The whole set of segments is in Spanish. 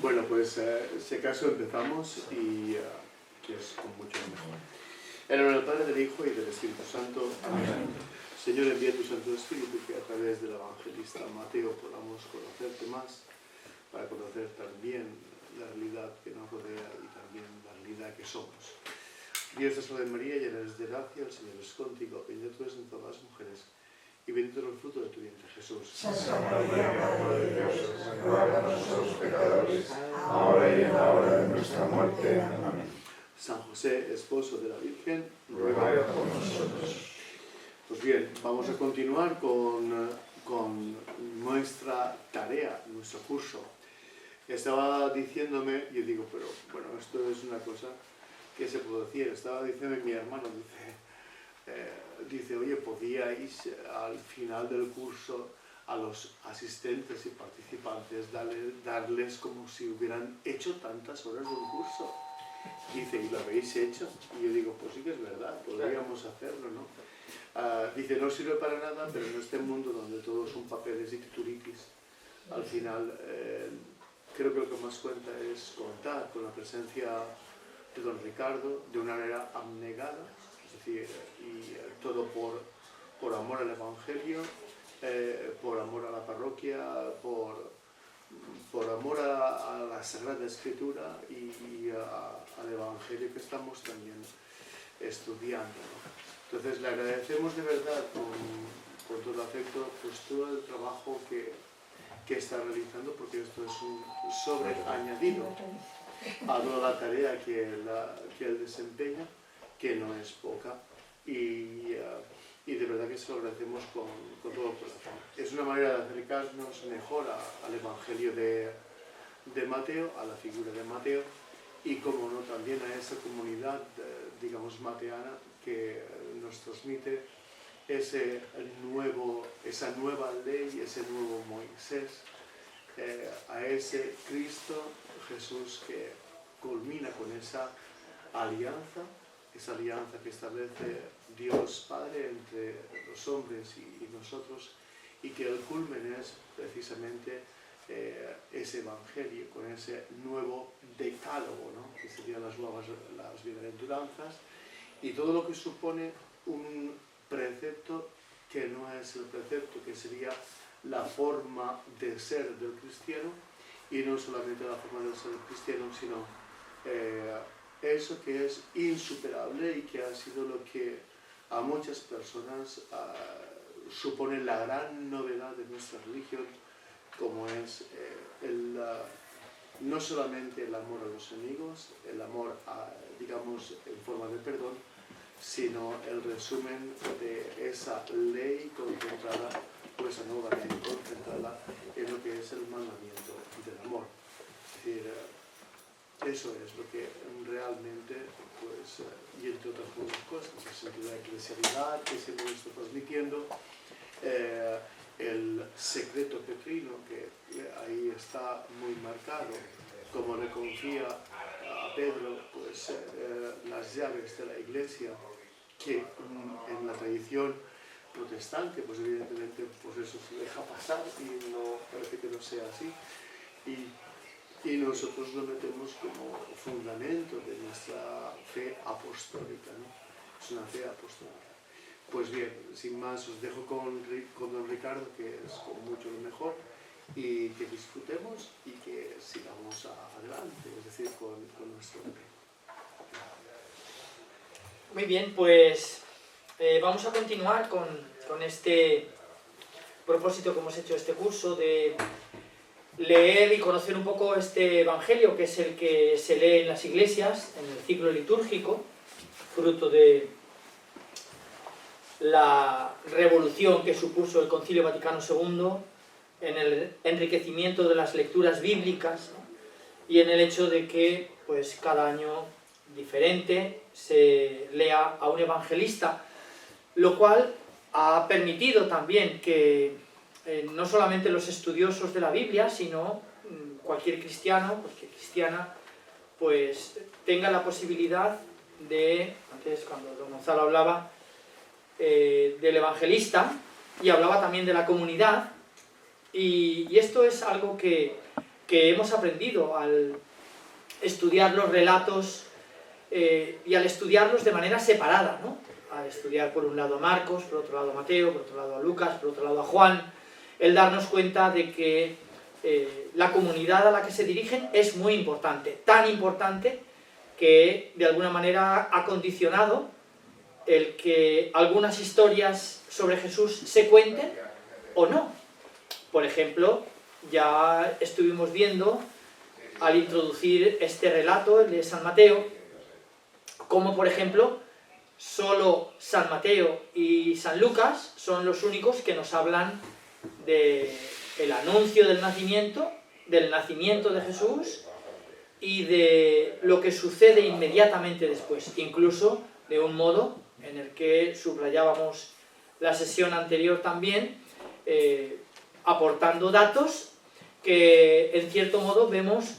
Bueno, pues si acaso empezamos y que es con mucho mejor. En el nombre del Padre, del Hijo y del Espíritu Santo. Amén. Señor, envía tu Santo Espíritu que a través del evangelista Mateo podamos conocerte más, para conocer también la realidad que nos rodea y también la realidad que somos. Dios te salve María, llena eres de gracia, el Señor es contigo, bendita tú eres entre todas las mujeres, y bendito es el fruto de tu vientre, Jesús. Santa María, Madre de Dios, ruega por nosotros pecadores, ahora y en la hora de nuestra muerte. Amén. San José, esposo de la Virgen, Ruega por nosotros. Pues bien, vamos a continuar con nuestra tarea, nuestro curso. Estaba diciéndome, yo digo, pero bueno, esto es una cosa que se puede decir. Estaba diciendo mi hermano, dice, oye, ¿podíais al final del curso a los asistentes y participantes darles como si hubieran hecho tantas horas de un curso? Dice, ¿y lo habéis hecho? Y yo digo, pues sí que es verdad, podríamos hacerlo, ¿no? Dice, no sirve para nada, pero en este mundo donde todos son papeles y tituritis, al final creo que lo que más cuenta es contar con la presencia de don Ricardo de una manera abnegada, es decir, y todo por amor al Evangelio, por amor a la parroquia, por amor a la Sagrada Escritura y al Evangelio que estamos también estudiando, ¿no? Entonces le agradecemos de verdad con todo afecto pues todo el trabajo que está realizando, porque esto es un sobreañadido a toda la tarea que él desempeña, que no es poca, y de verdad que se lo agradecemos con todo el corazón. Es una manera de acercarnos mejor al Evangelio de Mateo, a la figura de Mateo, y como no también a esa comunidad, digamos, mateana, que nos transmite esa nueva ley, ese nuevo Moisés, a ese Cristo Jesús que culmina con esa alianza que establece Dios Padre entre los hombres y nosotros, y que el culmen es precisamente ese Evangelio, con ese nuevo decálogo, ¿no? Que serían las bienaventuranzas, y todo lo que supone un precepto que no es el precepto, que sería la forma de ser del cristiano, y no solamente la forma de ser del cristiano, sino eso que es insuperable y que ha sido lo que a muchas personas supone la gran novedad de nuestra religión, como es no solamente el amor a los enemigos, el amor, digamos, en forma de perdón, sino el resumen de esa ley concentrada, o esa nueva ley concentrada en lo que es el mandamiento del amor. Es decir, eso es lo que realmente, pues, y entre otras muchas cosas, el sentido de eclesialidad que siempre está transmitiendo, el secreto petrino que ahí está muy marcado, como le confía a Pedro, pues, las llaves de la Iglesia, que en la tradición protestante, pues evidentemente, pues eso se deja pasar y no parece que no sea así, y nosotros lo metemos como fundamento de nuestra fe apostólica, ¿no? Es una fe apostólica. Pues bien, sin más, os dejo con don Ricardo, que es con mucho lo mejor, y que disfrutemos y que sigamos adelante, es decir, con nuestro fe. Muy bien, pues vamos a continuar con este propósito que hemos hecho este curso de leer y conocer un poco este Evangelio, que es el que se lee en las iglesias, en el ciclo litúrgico, fruto de la revolución que supuso el Concilio Vaticano II, en el enriquecimiento de las lecturas bíblicas, ¿no? Y en el hecho de que pues, cada año diferente se lea a un evangelista, lo cual ha permitido también que no solamente los estudiosos de la Biblia, sino cualquier cristiano, cualquier cristiana, pues tenga la posibilidad de, antes cuando don Gonzalo hablaba del evangelista, y hablaba también de la comunidad, y esto es algo que que hemos aprendido al estudiar los relatos y al estudiarlos de manera separada, ¿no? Al estudiar por un lado a Marcos, por otro lado a Mateo, por otro lado a Lucas, por otro lado a Juan, el darnos cuenta de que la comunidad a la que se dirigen es muy importante, tan importante que de alguna manera ha condicionado el que algunas historias sobre Jesús se cuenten o no. Por ejemplo, ya estuvimos viendo al introducir este relato, el de San Mateo, como por ejemplo solo San Mateo y San Lucas son los únicos que nos hablan del anuncio del nacimiento de Jesús y de lo que sucede inmediatamente después, incluso de un modo en el que subrayábamos la sesión anterior también, aportando datos que en cierto modo vemos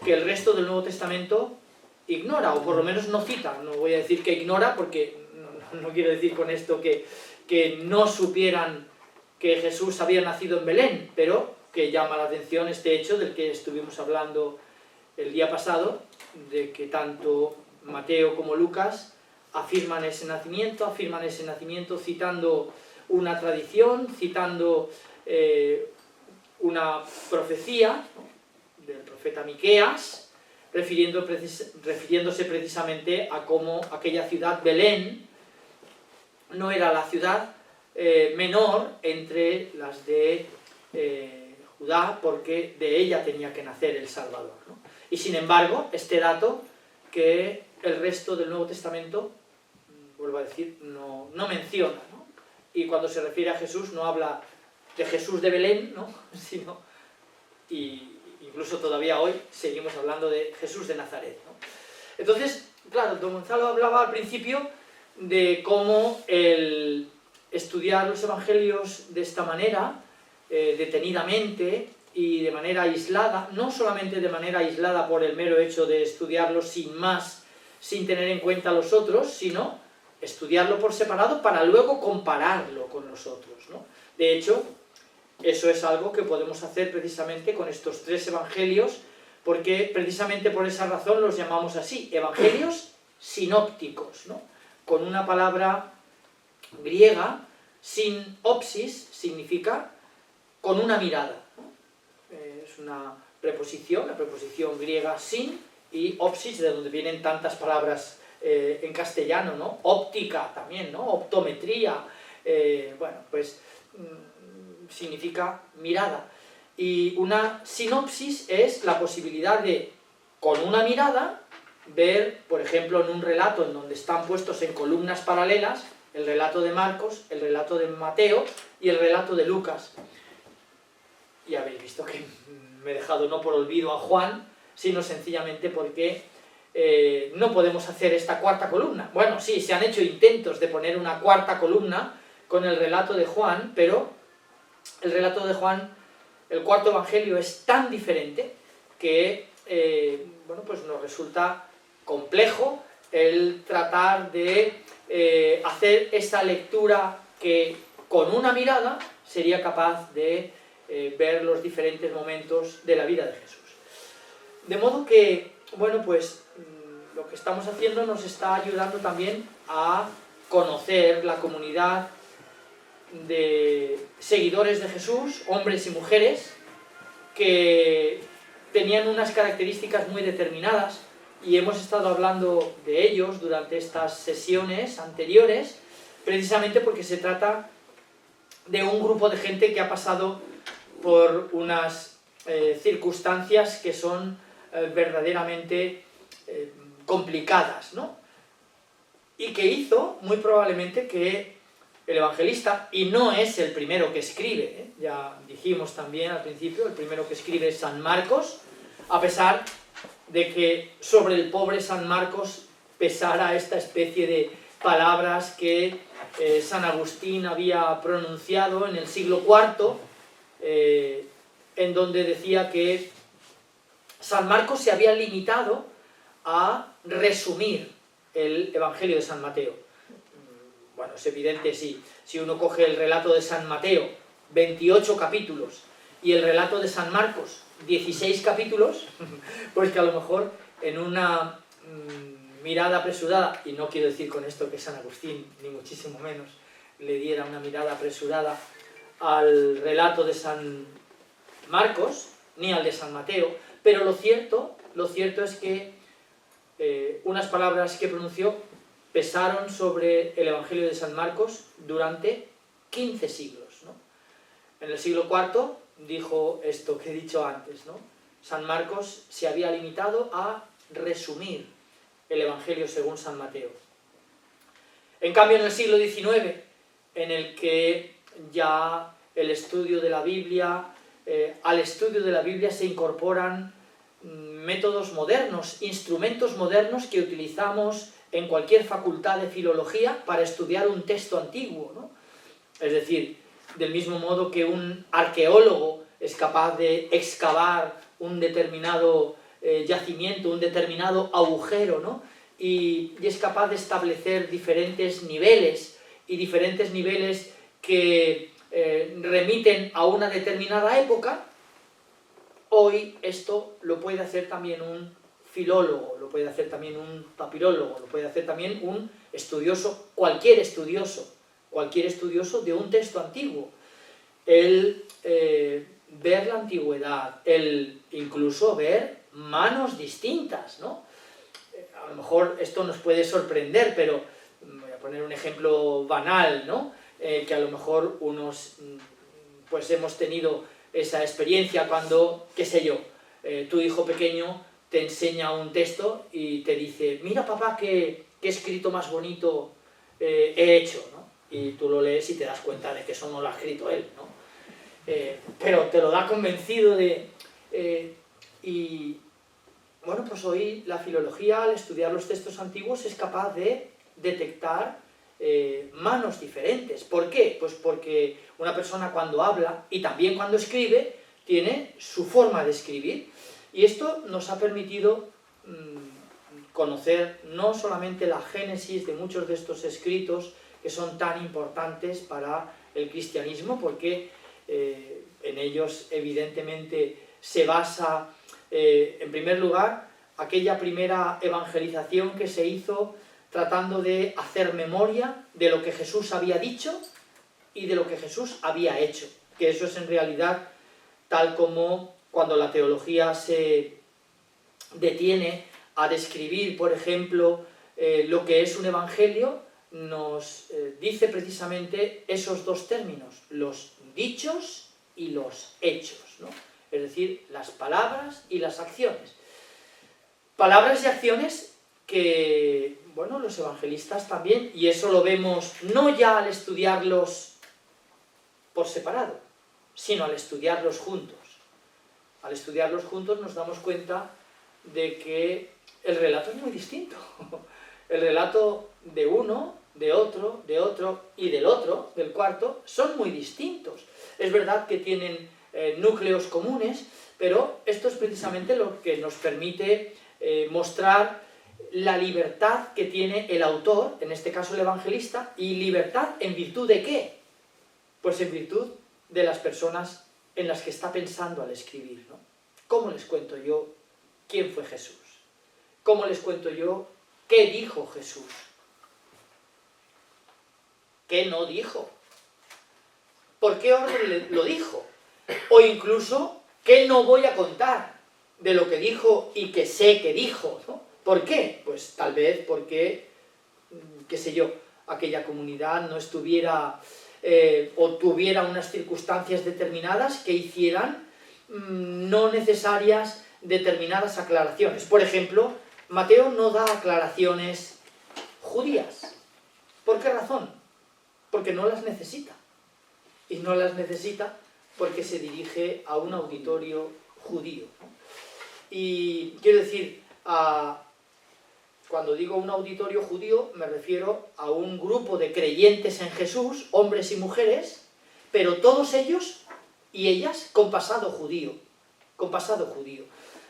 que el resto del Nuevo Testamento ignora, o por lo menos no cita. No voy a decir que ignora, porque no quiero decir con esto que no supieran que Jesús había nacido en Belén, pero que llama la atención este hecho del que estuvimos hablando el día pasado, de que tanto Mateo como Lucas afirman ese nacimiento citando una tradición, citando una profecía, ¿no?, del profeta Miqueas, refiriéndose precisamente a cómo aquella ciudad, Belén, no era la ciudad menor entre las de Judá, porque de ella tenía que nacer el Salvador, ¿no? Y sin embargo, este dato que el resto del Nuevo Testamento, vuelvo a decir, no menciona, ¿no? Y cuando se refiere a Jesús no habla de Jesús de Belén, ¿no?, sino, y incluso todavía hoy seguimos hablando de Jesús de Nazaret, ¿no? Entonces, claro, don Gonzalo hablaba al principio de cómo el estudiar los evangelios de esta manera, detenidamente y de manera aislada, no solamente de manera aislada por el mero hecho de estudiarlos sin más, sin tener en cuenta los otros, sino estudiarlo por separado para luego compararlo con los otros, ¿no? De hecho, eso es algo que podemos hacer precisamente con estos tres evangelios, porque precisamente por esa razón los llamamos así, evangelios sinópticos, ¿no? Con una palabra griega, sinopsis, significa con una mirada, ¿no? Es una preposición, la preposición griega sin, y opsis, de donde vienen tantas palabras en castellano, ¿no? Óptica también, ¿no? Optometría, bueno, pues significa mirada. Y una sinopsis es la posibilidad de, con una mirada, ver, por ejemplo, en un relato en donde están puestos en columnas paralelas, el relato de Marcos, el relato de Mateo y el relato de Lucas. Y habéis visto que me he dejado no por olvido a Juan, sino sencillamente porque no podemos hacer esta cuarta columna. Bueno, sí, se han hecho intentos de poner una cuarta columna con el relato de Juan, pero el relato de Juan, el cuarto evangelio, es tan diferente que bueno, pues nos resulta complejo el tratar de hacer esa lectura que con una mirada sería capaz de ver los diferentes momentos de la vida de Jesús. De modo que, bueno, pues lo que estamos haciendo nos está ayudando también a conocer la comunidad de seguidores de Jesús, hombres y mujeres, que tenían unas características muy determinadas, y hemos estado hablando de ellos durante estas sesiones anteriores, precisamente porque se trata de un grupo de gente que ha pasado por unas circunstancias que son verdaderamente complicadas, ¿no? Y que hizo muy probablemente que el evangelista, y no es el primero que escribe, ya dijimos también al principio, el primero que escribe es San Marcos, a pesar de que sobre el pobre San Marcos pesara esta especie de palabras que San Agustín había pronunciado en el siglo IV, en donde decía que San Marcos se había limitado a resumir el Evangelio de San Mateo. Bueno, es evidente, si uno coge el relato de San Mateo, 28 capítulos, y el relato de San Marcos, 16 capítulos, pues que a lo mejor en una mirada apresurada, y no quiero decir con esto que San Agustín, ni muchísimo menos, le diera una mirada apresurada al relato de San Marcos, ni al de San Mateo, pero lo cierto es que unas palabras que pronunció pesaron sobre el Evangelio de San Marcos durante 15 siglos, ¿no? En el siglo IV dijo esto que he dicho antes, ¿no? San Marcos se había limitado a resumir el Evangelio según San Mateo. En cambio, en el siglo XIX, en el que ya el estudio de la Biblia, al estudio de la Biblia se incorporan métodos modernos, instrumentos modernos que utilizamos en cualquier facultad de filología para estudiar un texto antiguo, ¿no? Es decir, del mismo modo que un arqueólogo es capaz de excavar un determinado yacimiento, un determinado agujero, ¿no? Y es capaz de establecer diferentes niveles, y diferentes niveles que remiten a una determinada época. Hoy esto lo puede hacer también un filólogo, lo puede hacer también un papilólogo, lo puede hacer también un estudioso, cualquier estudioso de un texto antiguo. El ver la antigüedad, el incluso ver manos distintas, ¿no? A lo mejor esto nos puede sorprender, pero voy a poner un ejemplo banal, ¿no? Que a lo mejor unos pues hemos tenido esa experiencia cuando, qué sé yo, tu hijo pequeño te enseña un texto y te dice, mira papá, qué escrito más bonito he hecho, ¿no? Y tú lo lees y te das cuenta de que eso no lo ha escrito él, ¿no? Pero te lo da convencido de... y bueno, pues hoy la filología, al estudiar los textos antiguos, es capaz de detectar manos diferentes. ¿Por qué? Pues porque una persona cuando habla y también cuando escribe tiene su forma de escribir, y esto nos ha permitido conocer no solamente la génesis de muchos de estos escritos que son tan importantes para el cristianismo, porque en ellos evidentemente se basa en primer lugar aquella primera evangelización que se hizo tratando de hacer memoria de lo que Jesús había dicho y de lo que Jesús había hecho, que eso es en realidad tal como cuando la teología se detiene a describir, por ejemplo, lo que es un evangelio, nos dice precisamente esos dos términos, los dichos y los hechos, ¿no? Es decir, las palabras y las acciones. Palabras y acciones que, bueno, los evangelistas también, y eso lo vemos no ya al estudiarlos por separado, sino al estudiarlos juntos. Al estudiarlos juntos nos damos cuenta de que el relato es muy distinto. El relato de uno, de otro y del otro, del cuarto, son muy distintos. Es verdad que tienen núcleos comunes, pero esto es precisamente lo que nos permite mostrar la libertad que tiene el autor, en este caso el evangelista, y libertad en virtud de ¿qué? Pues en virtud de las personas en las que está pensando al escribir, ¿no? ¿Cómo les cuento yo quién fue Jesús? ¿Cómo les cuento yo qué dijo Jesús? ¿Qué no dijo? ¿Por qué orden lo dijo? O incluso, ¿qué no voy a contar de lo que dijo y que sé que dijo, ¿no? ¿Por qué? Pues tal vez porque, qué sé yo, aquella comunidad no estuviera o tuviera unas circunstancias determinadas que hicieran no necesarias determinadas aclaraciones. Por ejemplo, Mateo no da aclaraciones judías. ¿Por qué razón? Porque no las necesita. Y no las necesita porque se dirige a un auditorio judío, ¿no? Y quiero decir, cuando digo un auditorio judío me refiero a un grupo de creyentes en Jesús, hombres y mujeres, pero todos ellos y ellas con pasado judío.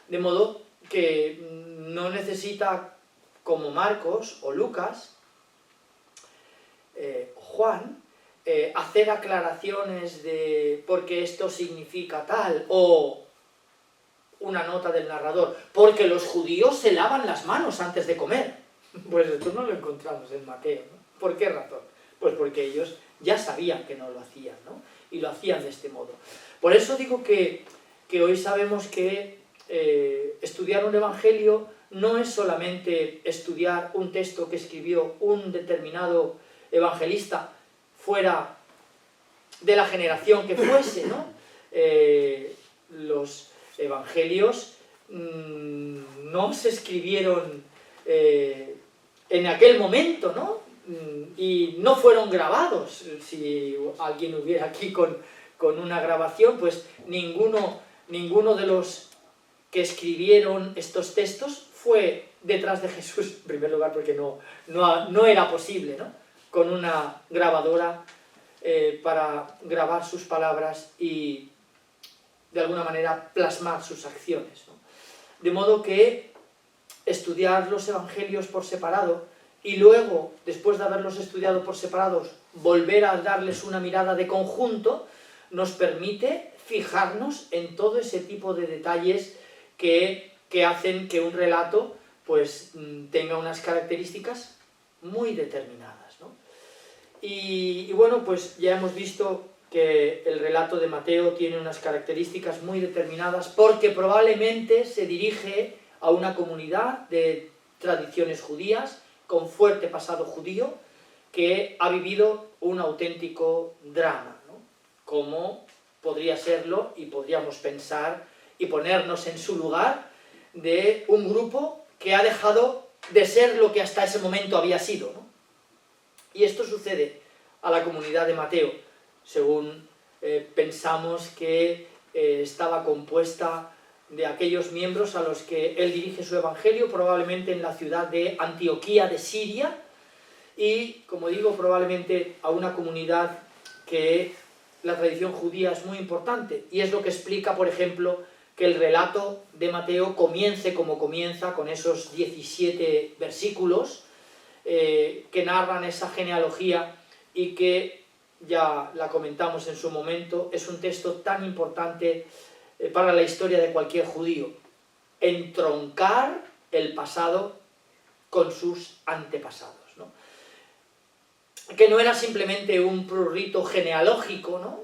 De modo que no necesita, como Marcos o Lucas, Juan, hacer aclaraciones de por qué esto significa tal, o una nota del narrador, porque los judíos se lavan las manos antes de comer. Pues esto no lo encontramos en Mateo, ¿no? ¿Por qué razón? Pues porque ellos ya sabían que no lo hacían, ¿no? Y lo hacían de este modo. Por eso digo que hoy sabemos que estudiar un evangelio no es solamente estudiar un texto que escribió un determinado evangelista fuera de la generación que fuese, ¿no? Los evangelios no se escribieron en aquel momento, ¿no? Y no fueron grabados. Si alguien hubiera aquí con una grabación, pues ninguno de los que escribieron estos textos fue detrás de Jesús, en primer lugar porque no era posible, ¿no? Con una grabadora para grabar sus palabras y de alguna manera plasmar sus acciones, ¿no? De modo que estudiar los evangelios por separado y luego, después de haberlos estudiado por separados, volver a darles una mirada de conjunto, nos permite fijarnos en todo ese tipo de detalles que hacen que un relato pues tenga unas características muy determinadas, ¿no? Y bueno, pues ya hemos visto que el relato de Mateo tiene unas características muy determinadas porque probablemente se dirige a una comunidad de tradiciones judías con fuerte pasado judío que ha vivido un auténtico drama, ¿no? Como podría serlo, y podríamos pensar y ponernos en su lugar, de un grupo que ha dejado de ser lo que hasta ese momento había sido, ¿no? Y esto sucede a la comunidad de Mateo, según pensamos que estaba compuesta de aquellos miembros a los que él dirige su evangelio, probablemente en la ciudad de Antioquía de Siria, y, como digo, probablemente a una comunidad que la tradición judía es muy importante, y es lo que explica, por ejemplo, que el relato de Mateo comience como comienza, con esos 17 versículos que narran esa genealogía y que, ya la comentamos en su momento, es un texto tan importante para la historia de cualquier judío. Entroncar el pasado con sus antepasados, ¿no? Que no era simplemente un prurito genealógico, ¿no?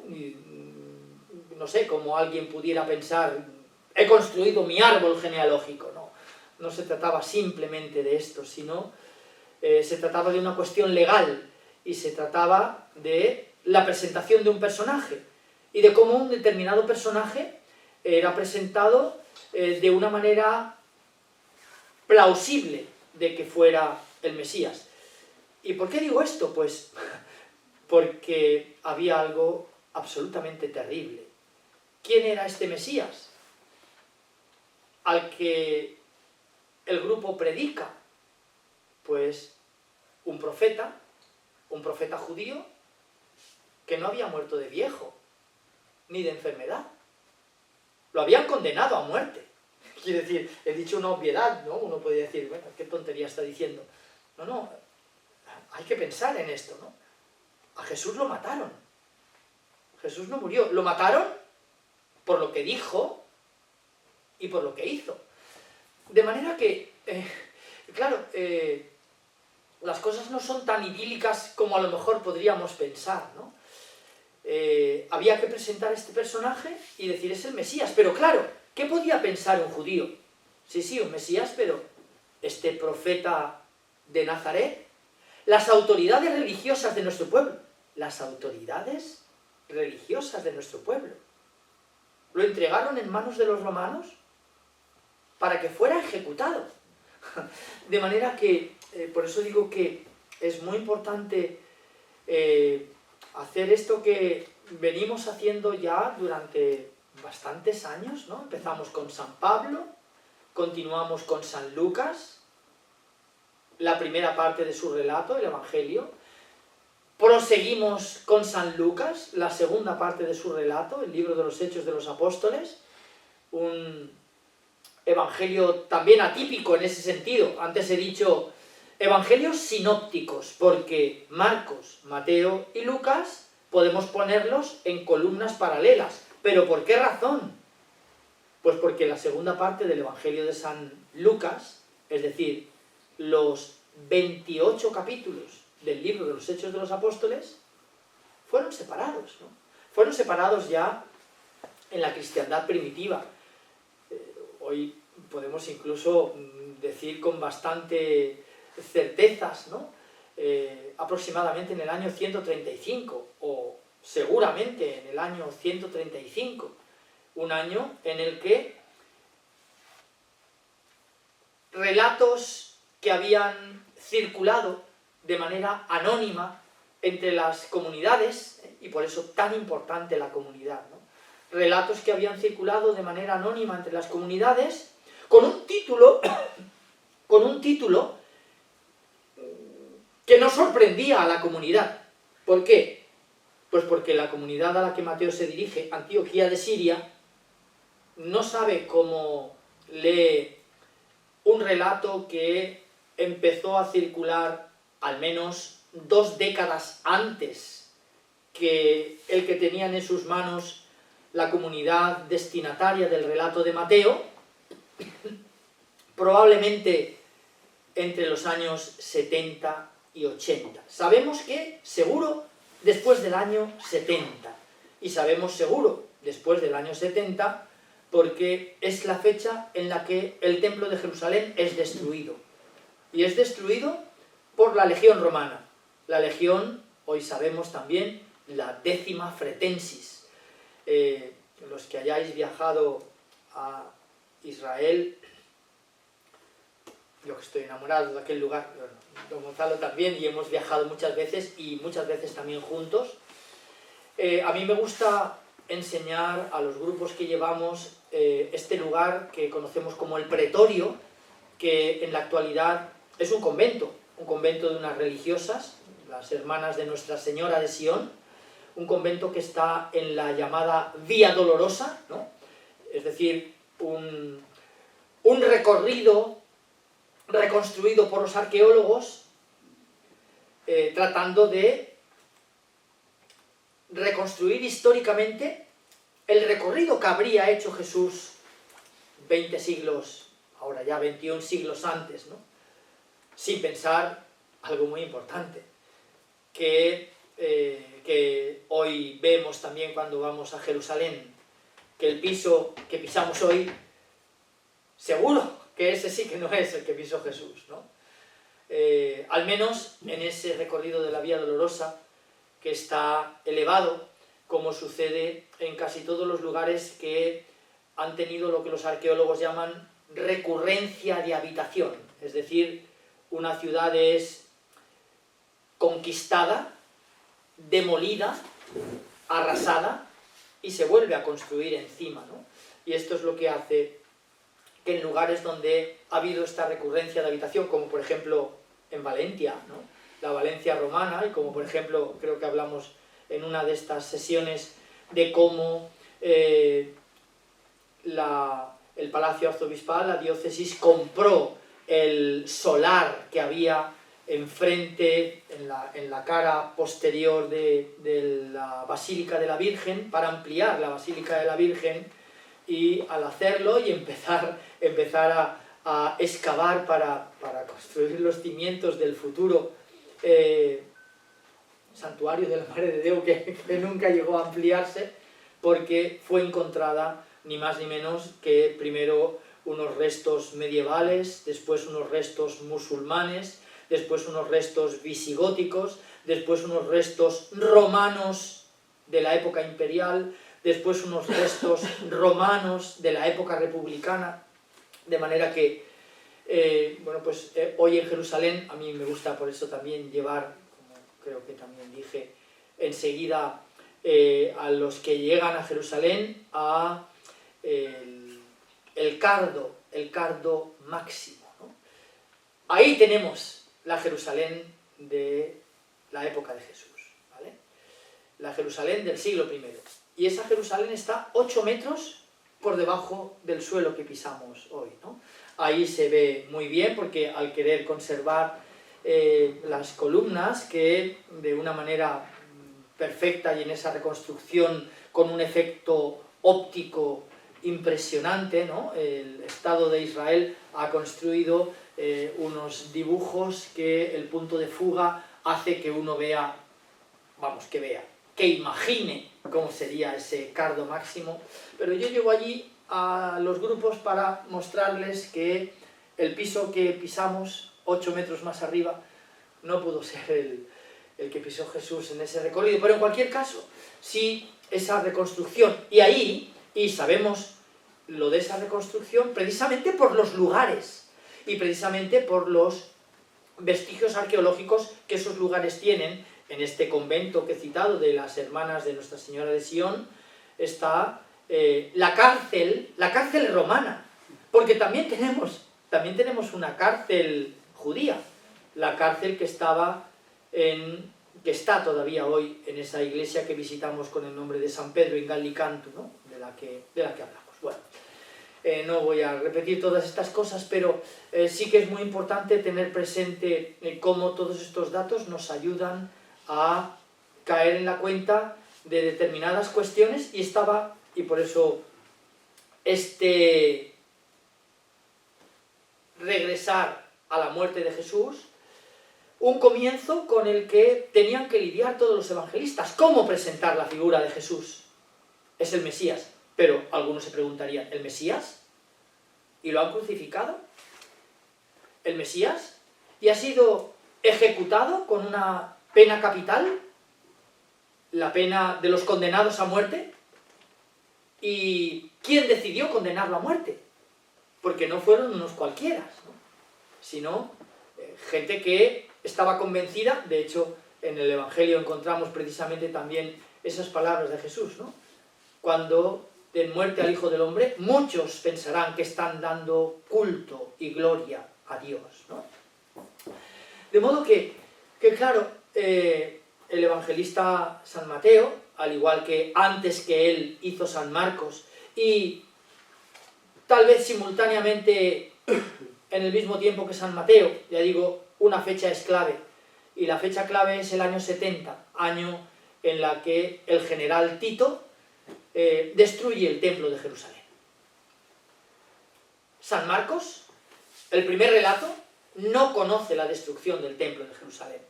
No sé, como alguien pudiera pensar, he construido mi árbol genealógico, ¿no? No se trataba simplemente de esto, sino se trataba de una cuestión legal y se trataba de la presentación de un personaje y de cómo un determinado personaje era presentado de una manera plausible de que fuera el Mesías. ¿Y por qué digo esto? Pues porque había algo absolutamente terrible. ¿Quién era este Mesías al que el grupo predica? Pues un profeta judío que no había muerto de viejo, ni de enfermedad. Lo habían condenado a muerte. Quiere decir, he dicho una obviedad, ¿no? Uno podría decir, bueno, qué tontería está diciendo. No, hay que pensar en esto, ¿no? A Jesús lo mataron. Jesús no murió. Lo mataron por lo que dijo y por lo que hizo. De manera que, claro, las cosas no son tan idílicas como a lo mejor podríamos pensar, ¿no? Había que presentar a este personaje y decir, es el Mesías. Pero claro, ¿qué podía pensar un judío? Sí, un Mesías, pero este profeta de Nazaret, las autoridades religiosas de nuestro pueblo, lo entregaron en manos de los romanos para que fuera ejecutado. De manera que, por eso digo que es muy importante hacer esto que venimos haciendo ya durante bastantes años, ¿no? Empezamos con San Pablo, continuamos con San Lucas, la primera parte de su relato, el Evangelio, proseguimos con San Lucas, la segunda parte de su relato, el libro de los Hechos de los Apóstoles, un evangelio también atípico en ese sentido. Antes he dicho evangelios sinópticos, porque Marcos, Mateo y Lucas podemos ponerlos en columnas paralelas. ¿Pero por qué razón? Pues porque la segunda parte del Evangelio de San Lucas, es decir, los 28 capítulos del libro de los Hechos de los Apóstoles, fueron separados, ¿no? Fueron separados ya en la cristiandad primitiva. Hoy podemos incluso decir con bastante certezas, ¿no? Aproximadamente en el año 135, o seguramente en el año 135, un año en el que relatos que habían circulado de manera anónima entre las comunidades, y por eso tan importante la comunidad, ¿no? Relatos que habían circulado de manera anónima entre las comunidades, con un título que no sorprendía a la comunidad. ¿Por qué? Pues porque la comunidad a la que Mateo se dirige, Antioquía de Siria, no sabe cómo lee un relato que empezó a circular al menos 2 décadas antes que el que tenían en sus manos la comunidad destinataria del relato de Mateo, probablemente entre los años 70 y 80. Sabemos que seguro después del año 70, y sabemos seguro después del año 70 porque es la fecha en la que el templo de Jerusalén es destruido. Y es destruido por la legión romana. La legión, hoy sabemos también, la 10ª Fretensis. Los que hayáis viajado a Israel, yo que estoy enamorado de aquel lugar, don Gonzalo también, y hemos viajado muchas veces, y muchas veces también juntos. A mí me gusta enseñar a los grupos que llevamos este lugar que conocemos como el Pretorio, que en la actualidad es un convento de unas religiosas, las hermanas de Nuestra Señora de Sion, un convento que está en la llamada Vía Dolorosa, ¿no? Es decir, un recorrido reconstruido por los arqueólogos tratando de reconstruir históricamente el recorrido que habría hecho Jesús 20 siglos, ahora ya 21 siglos antes, ¿no? Sin pensar algo muy importante, que hoy vemos también cuando vamos a Jerusalén, que el piso que pisamos hoy, seguro que ese sí que no es el que pisó Jesús, ¿no? Al menos en ese recorrido de la Vía Dolorosa, que está elevado, como sucede en casi todos los lugares que han tenido lo que los arqueólogos llaman recurrencia de habitación, es decir, una ciudad es conquistada, demolida, arrasada, y se vuelve a construir encima, ¿no? Y esto es lo que hace que en lugares donde ha habido esta recurrencia de habitación, como por ejemplo en Valencia, ¿no? La Valencia romana, y como por ejemplo, creo que hablamos en una de estas sesiones de cómo el Palacio Arzobispal, la diócesis, compró el solar que había enfrente, en la cara posterior de la Basílica de la Virgen, para ampliar la Basílica de la Virgen, y al hacerlo y empezar a excavar para construir los cimientos del futuro santuario de la Madre de Déu, que nunca llegó a ampliarse, porque fue encontrada ni más ni menos que primero unos restos medievales, después unos restos musulmanes, después unos restos visigóticos, después unos restos romanos de la época imperial, después unos restos romanos de la época republicana, de manera que, hoy en Jerusalén, a mí me gusta por eso también llevar, como creo que también dije, enseguida a los que llegan a Jerusalén a el cardo máximo, ¿no? Ahí tenemos la Jerusalén de la época de Jesús, ¿vale? La Jerusalén del siglo I. Y esa Jerusalén está 8 metros por debajo del suelo que pisamos hoy, ¿no? Ahí se ve muy bien, porque al querer conservar las columnas, que de una manera perfecta y en esa reconstrucción con un efecto óptico impresionante, ¿no? El Estado de Israel ha construido unos dibujos que el punto de fuga hace que uno vea, que imagine cómo sería ese cardo máximo. Pero yo llego allí a los grupos para mostrarles que el piso que pisamos, 8 metros más arriba, no pudo ser el que pisó Jesús en ese recorrido. Pero en cualquier caso, sí, esa reconstrucción, y sabemos lo de esa reconstrucción precisamente por los lugares y precisamente por los vestigios arqueológicos que esos lugares tienen. En este convento que he citado de las hermanas de Nuestra Señora de Sion está la cárcel romana, porque también tenemos una cárcel judía, la cárcel que está todavía hoy en esa iglesia que visitamos con el nombre de San Pedro in Gallicantu, ¿no? de la que hablamos. Bueno, no voy a repetir todas estas cosas, pero sí que es muy importante tener presente cómo todos estos datos nos ayudan a caer en la cuenta de determinadas cuestiones, y por eso regresar a la muerte de Jesús, un comienzo con el que tenían que lidiar todos los evangelistas. ¿Cómo presentar la figura de Jesús? Es el Mesías. Pero algunos se preguntarían, ¿el Mesías? ¿Y lo han crucificado? ¿El Mesías? ¿Y ha sido ejecutado con una pena capital? ¿La pena de los condenados a muerte? ¿Y quién decidió condenarlo a muerte? Porque no fueron unos cualquiera, ¿no? Sino gente que estaba convencida. De hecho, en el Evangelio encontramos precisamente también esas palabras de Jesús, ¿no? Cuando den muerte al Hijo del Hombre, muchos pensarán que están dando culto y gloria a Dios, ¿no? De modo que claro, el evangelista San Mateo, al igual que antes que él hizo San Marcos, y tal vez simultáneamente en el mismo tiempo que San Mateo, ya digo, una fecha es clave, y la fecha clave es el año 70, año en la que el general Tito destruye el templo de Jerusalén. San Marcos, el primer relato, no conoce la destrucción del templo de Jerusalén.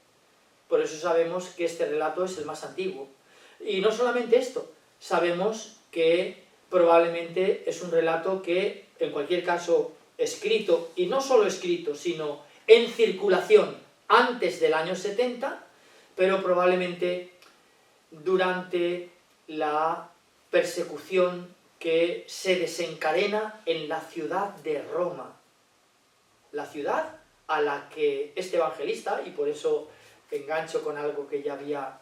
Por eso sabemos que este relato es el más antiguo. Y no solamente esto, sabemos que probablemente es un relato que, en cualquier caso, escrito, y no solo escrito, sino en circulación antes del año 70, pero probablemente durante la persecución que se desencadena en la ciudad de Roma. La ciudad a la que este evangelista, y por eso engancho con algo que ya había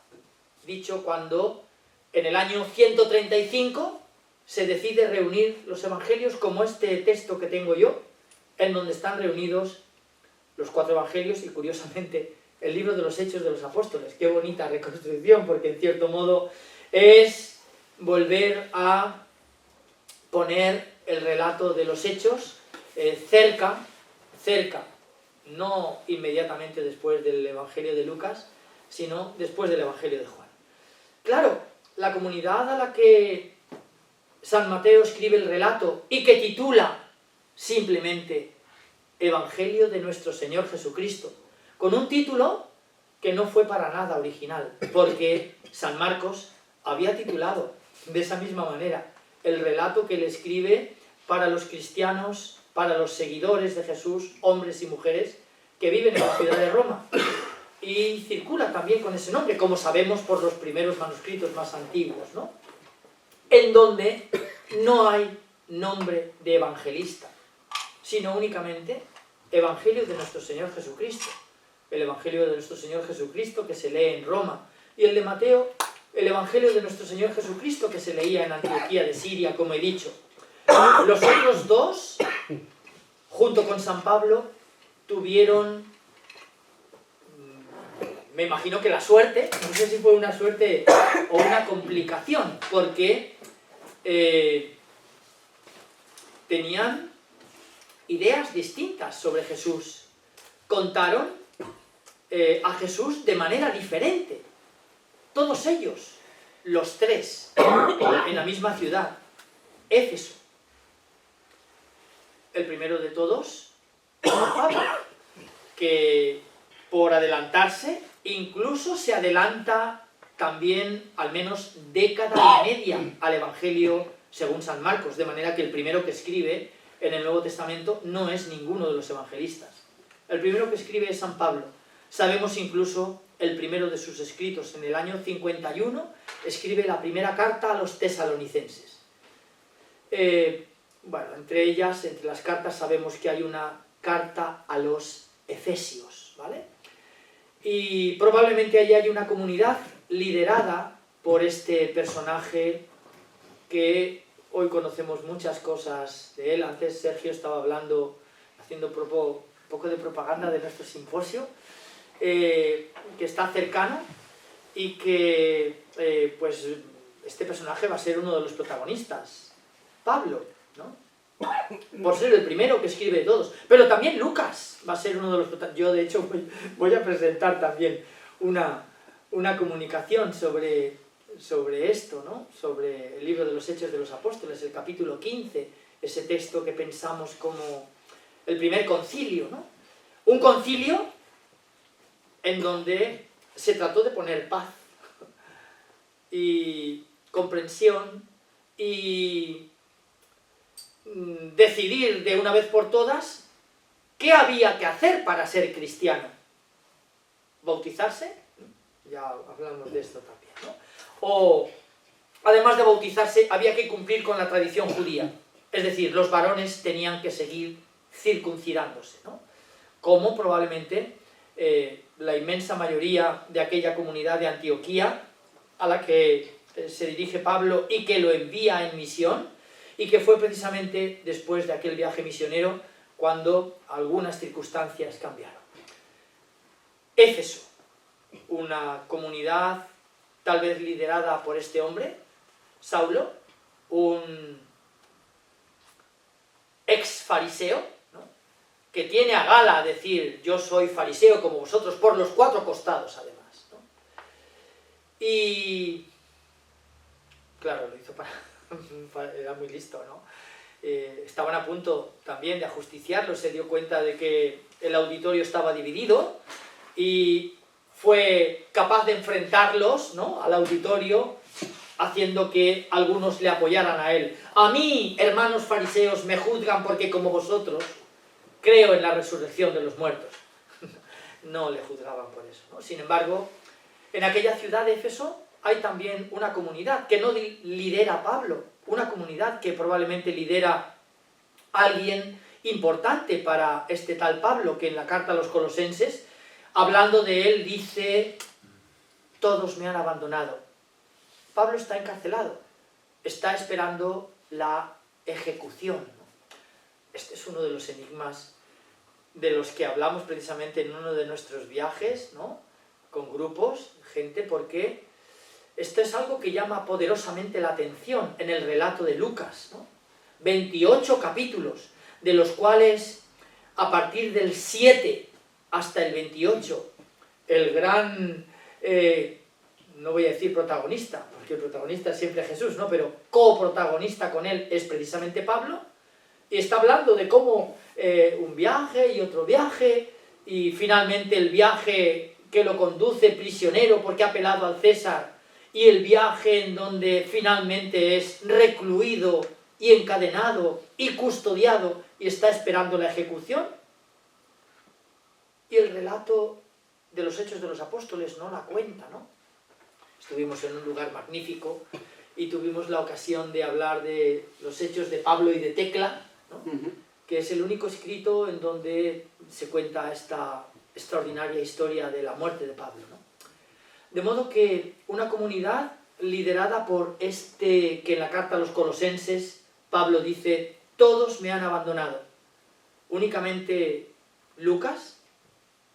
dicho, cuando en el año 135 se decide reunir los evangelios, como este texto que tengo yo, en donde están reunidos los 4 evangelios y, curiosamente, el libro de los Hechos de los Apóstoles. Qué bonita reconstrucción, porque en cierto modo es volver a poner el relato de los Hechos cerca, no inmediatamente después del Evangelio de Lucas, sino después del Evangelio de Juan. Claro, la comunidad a la que San Mateo escribe el relato y que titula simplemente Evangelio de nuestro Señor Jesucristo, con un título que no fue para nada original, porque San Marcos había titulado de esa misma manera el relato que le escribe para los cristianos, para los seguidores de Jesús, hombres y mujeres que viven en la ciudad de Roma. Y circula también con ese nombre, como sabemos por los primeros manuscritos más antiguos, ¿no? En donde no hay nombre de evangelista, sino únicamente Evangelio de nuestro Señor Jesucristo. El Evangelio de nuestro Señor Jesucristo que se lee en Roma. Y el de Mateo, el Evangelio de nuestro Señor Jesucristo que se leía en Antioquía de Siria, como he dicho. Los otros 2, junto con San Pablo, tuvieron, me imagino que la suerte, no sé si fue una suerte o una complicación, porque tenían ideas distintas sobre Jesús. Contaron a Jesús de manera diferente. Todos ellos, los 3, en la misma ciudad, Éfeso. el primero de todos, Pablo, que por adelantarse, incluso se adelanta también al menos década y media al Evangelio según San Marcos, de manera que el primero que escribe en el Nuevo Testamento no es ninguno de los evangelistas. El primero que escribe es San Pablo. Sabemos incluso el primero de sus escritos, en el año 51, escribe la primera carta a los tesalonicenses. Bueno, entre ellas, entre las cartas, sabemos que hay una carta a los efesios, ¿vale? Y probablemente allí hay una comunidad liderada por este personaje que hoy conocemos muchas cosas de él. Antes Sergio estaba hablando, haciendo un poco de propaganda de nuestro simposio, que está cercano y que pues este personaje va a ser uno de los protagonistas, Pablo, ¿no? Por ser el primero que escribe de todos, pero también Lucas va a ser uno de los protagonistas. Yo de hecho voy a presentar también una comunicación sobre esto, ¿no? Sobre el libro de los Hechos de los Apóstoles, el capítulo 15, ese texto que pensamos como el primer concilio, ¿no? Un concilio en donde se trató de poner paz y comprensión y decidir de una vez por todas qué había que hacer para ser cristiano. ¿Bautizarse? Ya hablamos de esto también, ¿no? O, además de bautizarse, había que cumplir con la tradición judía. Es decir, los varones tenían que seguir circuncidándose, ¿no? Como probablemente la inmensa mayoría de aquella comunidad de Antioquía, a la que se dirige Pablo y que lo envía en misión, y que fue precisamente después de aquel viaje misionero cuando algunas circunstancias cambiaron. Éfeso, una comunidad tal vez liderada por este hombre, Saulo, un ex fariseo, ¿no? Que tiene a gala decir yo soy fariseo como vosotros, por los cuatro costados además, ¿no? Y claro, lo hizo era muy listo, ¿no? Estaban a punto también de ajusticiarlo, se dio cuenta de que el auditorio estaba dividido y fue capaz de enfrentarlos, ¿no?, al auditorio, haciendo que algunos le apoyaran a él. A mí, hermanos fariseos, me juzgan porque como vosotros creo en la resurrección de los muertos. No le juzgaban por eso, ¿no? Sin embargo, en aquella ciudad de Éfeso hay también una comunidad que no lidera Pablo, una comunidad que probablemente lidera a alguien importante para este tal Pablo, que en la carta a los Colosenses, hablando de él, dice: todos me han abandonado. Pablo está encarcelado, está esperando la ejecución, ¿no? Este es uno de los enigmas de los que hablamos precisamente en uno de nuestros viajes, ¿no?, con grupos, gente, porque esto es algo que llama poderosamente la atención en el relato de Lucas, ¿no? 28 capítulos, de los cuales a partir del 7 hasta el 28, el gran, no voy a decir protagonista, porque el protagonista es siempre Jesús, ¿no?, pero coprotagonista con él es precisamente Pablo, y está hablando de cómo un viaje y otro viaje, y finalmente el viaje que lo conduce prisionero porque ha apelado al César, y el viaje en donde finalmente es recluido y encadenado y custodiado y está esperando la ejecución. Y el relato de los Hechos de los Apóstoles no la cuenta, ¿no? Estuvimos en un lugar magnífico y tuvimos la ocasión de hablar de los Hechos de Pablo y de Tecla, ¿no? Que es el único escrito en donde se cuenta esta extraordinaria historia de la muerte de Pablo, ¿no? De modo que una comunidad liderada por este, que en la carta a los Colosenses Pablo dice: todos me han abandonado, únicamente Lucas,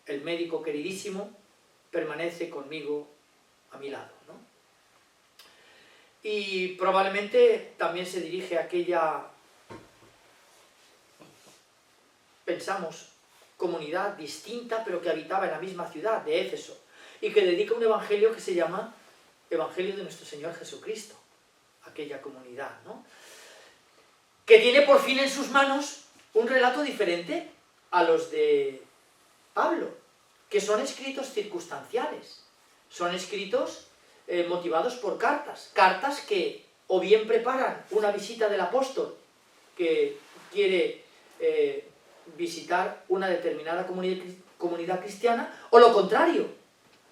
el médico queridísimo, permanece conmigo a mi lado, ¿no? Y probablemente también se dirige a aquella, pensamos, comunidad distinta pero que habitaba en la misma ciudad de Éfeso y que dedica un evangelio que se llama Evangelio de nuestro Señor Jesucristo, aquella comunidad, ¿no?, que tiene por fin en sus manos un relato diferente a los de Pablo, que son escritos circunstanciales, son escritos motivados por cartas, cartas que o bien preparan una visita del apóstol que quiere visitar una determinada comunidad cristiana, o lo contrario,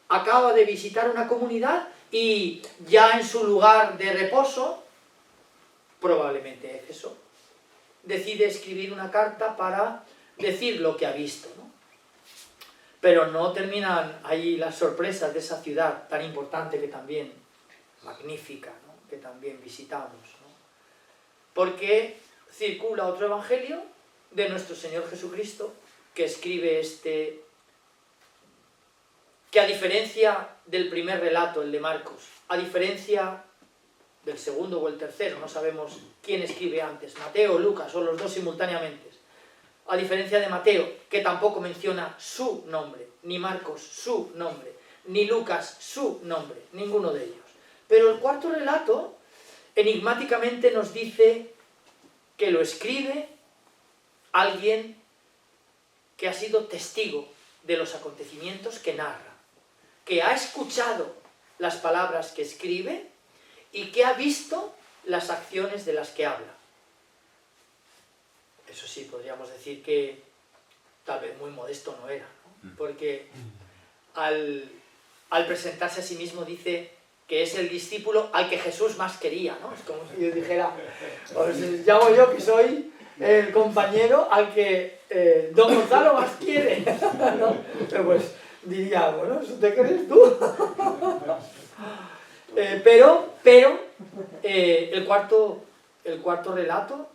acaba de visitar una comunidad y ya en su lugar de reposo, probablemente Éfeso, decide escribir una carta para decir lo que ha visto, ¿no? Pero no terminan ahí las sorpresas de esa ciudad tan importante que también, magnífica, ¿no? Que también visitamos, ¿no? Porque circula otro evangelio de nuestro Señor Jesucristo que escribe que a diferencia del primer relato, el de Marcos, a diferencia del segundo o el tercero, no sabemos quién escribe antes, Mateo o Lucas, o los dos simultáneamente, a diferencia de Mateo, que tampoco menciona su nombre, ni Marcos su nombre, ni Lucas su nombre, ninguno de ellos. Pero el cuarto relato, enigmáticamente nos dice que lo escribe alguien que ha sido testigo de los acontecimientos que narra, que ha escuchado las palabras que escribe y que ha visto las acciones de las que habla. Eso sí, podríamos decir que tal vez muy modesto no era, ¿no? Porque al presentarse a sí mismo dice que es el discípulo al que Jesús más quería, ¿no? Es como si yo dijera, os llamo yo que soy el compañero al que don Gonzalo más quiere, ¿no? Pues diría, bueno, ¿eso te crees tú? Pero el cuarto relato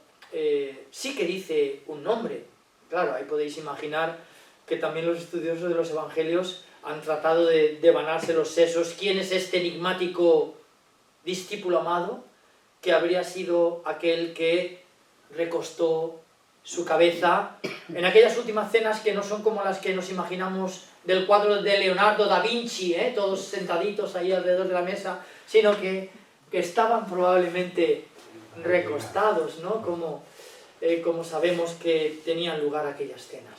sí que dice un nombre. Claro, ahí podéis imaginar que también los estudiosos de los evangelios han tratado de devanarse los sesos. ¿Quién es este enigmático discípulo amado que habría sido aquel que recostó su cabeza en aquellas últimas cenas que no son como las que nos imaginamos del cuadro de Leonardo da Vinci, todos sentaditos ahí alrededor de la mesa, sino que estaban probablemente recostados, ¿no? Como sabemos que tenían lugar aquellas cenas.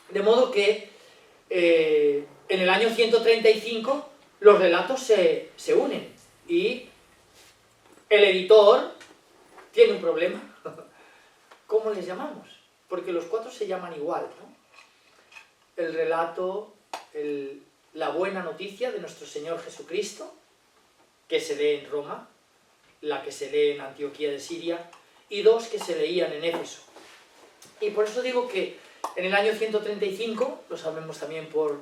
De modo que en el año 135 los relatos se unen y el editor tiene un problema. ¿Cómo les llamamos? Porque los cuatro se llaman igual, ¿no? El relato, la buena noticia de nuestro Señor Jesucristo, que se lee en Roma, la que se lee en Antioquía de Siria, y dos que se leían en Éfeso. Y por eso digo que en el año 135, lo sabemos también por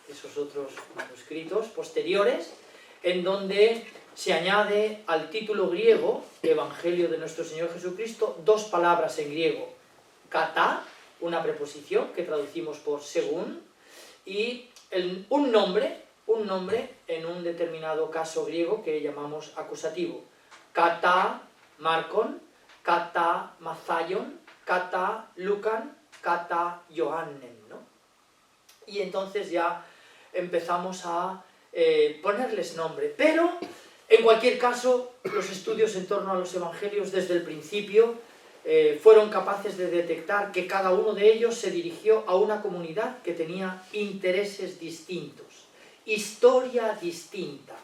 esos otros manuscritos posteriores, en donde se añade al título griego, Evangelio de nuestro Señor Jesucristo, dos palabras en griego, kata, una preposición que traducimos por según, y un nombre en un determinado caso griego que llamamos acusativo, kata Markon, kata Mathaion, kata Lucan, kata Johannem, ¿no? Y entonces ya empezamos a ponerles nombre, pero en cualquier caso los estudios en torno a los evangelios desde el principio fueron capaces de detectar que cada uno de ellos se dirigió a una comunidad que tenía intereses distintos, historia distinta,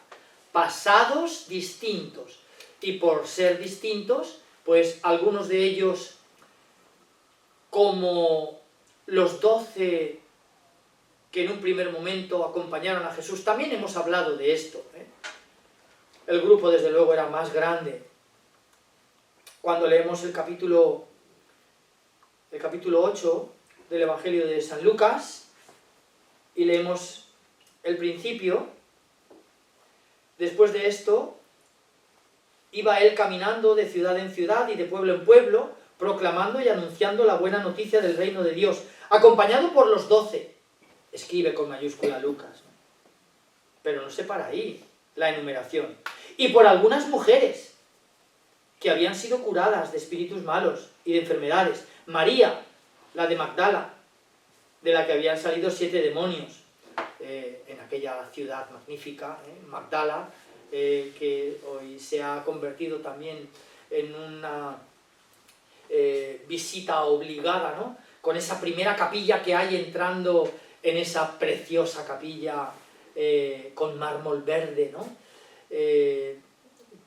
pasados distintos, y por ser distintos, pues algunos de ellos, como los 12 que en un primer momento acompañaron a Jesús, también hemos hablado de esto, El grupo desde luego era más grande. Cuando leemos el capítulo 8 del Evangelio de San Lucas y leemos el principio, después de esto, iba él caminando de ciudad en ciudad y de pueblo en pueblo, proclamando y anunciando la buena noticia del reino de Dios, acompañado por los 12. Escribe con mayúscula Lucas, ¿no? Pero no se para ahí la enumeración. Y por algunas mujeres que habían sido curadas de espíritus malos y de enfermedades. María, la de Magdala, de la que habían salido 7 demonios en aquella ciudad magnífica, Magdala, que hoy se ha convertido también en visita obligada, ¿no? Con esa primera capilla que hay entrando en esa preciosa capilla con mármol verde, ¿no?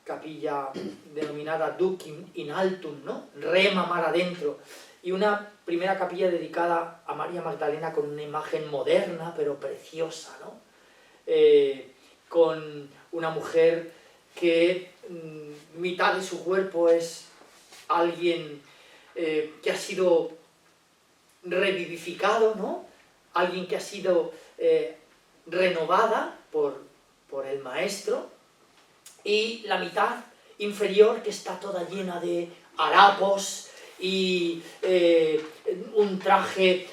Capilla denominada Ducim in Altum, ¿no? Rema mar adentro. Y una primera capilla dedicada a María Magdalena con una imagen moderna pero preciosa, ¿no? Con una mujer que mitad de su cuerpo es alguien que ha sido revivificado, ¿no? Alguien que ha sido renovada por el Maestro, y la mitad inferior que está toda llena de harapos y un traje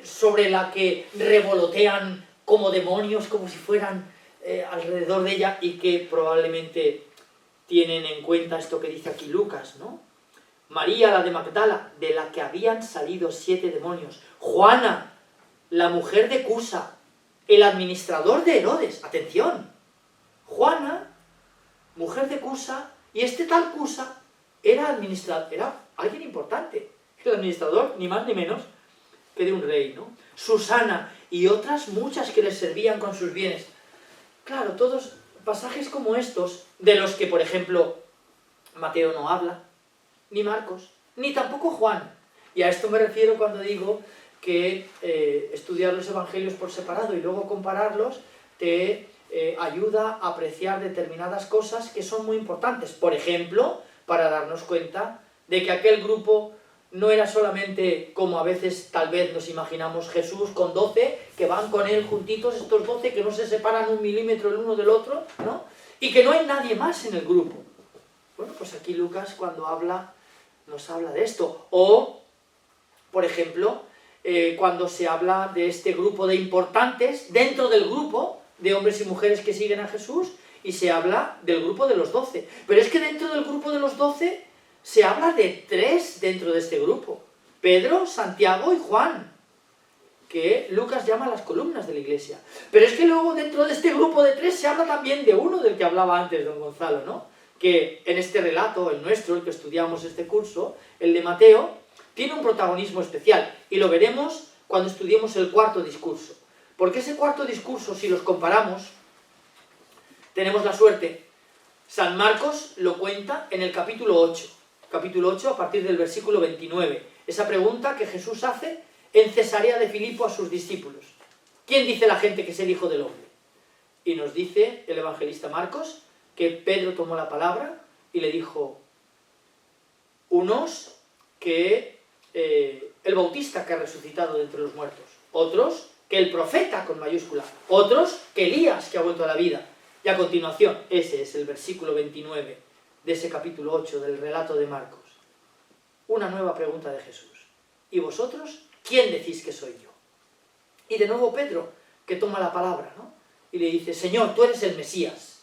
sobre la que revolotean como demonios, como si fueran alrededor de ella, y que probablemente tienen en cuenta esto que dice aquí Lucas, ¿no? María, la de Magdala, de la que habían salido 7 demonios. Juana, la mujer de Cusa, el administrador de Herodes. Atención, Juana, mujer de Cusa, y este tal Cusa era alguien importante, el administrador, ni más ni menos que de un rey, ¿no? Susana y otras muchas que les servían con sus bienes. Claro, todos pasajes como estos, de los que, por ejemplo, Mateo no habla, ni Marcos, ni tampoco Juan. Y a esto me refiero cuando digo que estudiar los evangelios por separado y luego compararlos te ayuda a apreciar determinadas cosas que son muy importantes. Por ejemplo, para darnos cuenta de que aquel grupo no era solamente, como a veces tal vez nos imaginamos, Jesús con 12, que van con él juntitos, estos 12 que no se separan 1 milímetro el uno del otro, ¿no? Y que no hay nadie más en el grupo. Bueno, pues aquí Lucas cuando habla, nos habla de esto. O, por ejemplo, cuando se habla de este grupo de importantes, dentro del grupo de hombres y mujeres que siguen a Jesús, y se habla del grupo de los 12. Pero es que dentro del grupo de los 12 se habla de 3 dentro de este grupo. Pedro, Santiago y Juan, que Lucas llama las columnas de la iglesia. Pero es que luego dentro de este grupo de 3 se habla también de uno del que hablaba antes don Gonzalo, ¿no? Que en este relato, el nuestro, el que estudiamos este curso, el de Mateo, tiene un protagonismo especial. Y lo veremos cuando estudiemos el cuarto discurso. Porque ese cuarto discurso, si los comparamos, tenemos la suerte. San Marcos lo cuenta en el capítulo 8. Capítulo 8 a partir del versículo 29. Esa pregunta que Jesús hace en Cesarea de Filipo a sus discípulos. ¿Quién dice la gente que es el Hijo del Hombre? Y nos dice el evangelista Marcos que Pedro tomó la palabra y le dijo: unos que el Bautista que ha resucitado de entre los muertos, otros que el profeta con mayúscula, otros que Elías que ha vuelto a la vida. Y a continuación, ese es el versículo 29 de ese capítulo 8 del relato de Marcos. Una nueva pregunta de Jesús. ¿Y vosotros quién decís que soy yo? Y de nuevo Pedro, que toma la palabra, ¿no? Y le dice: Señor, tú eres el Mesías,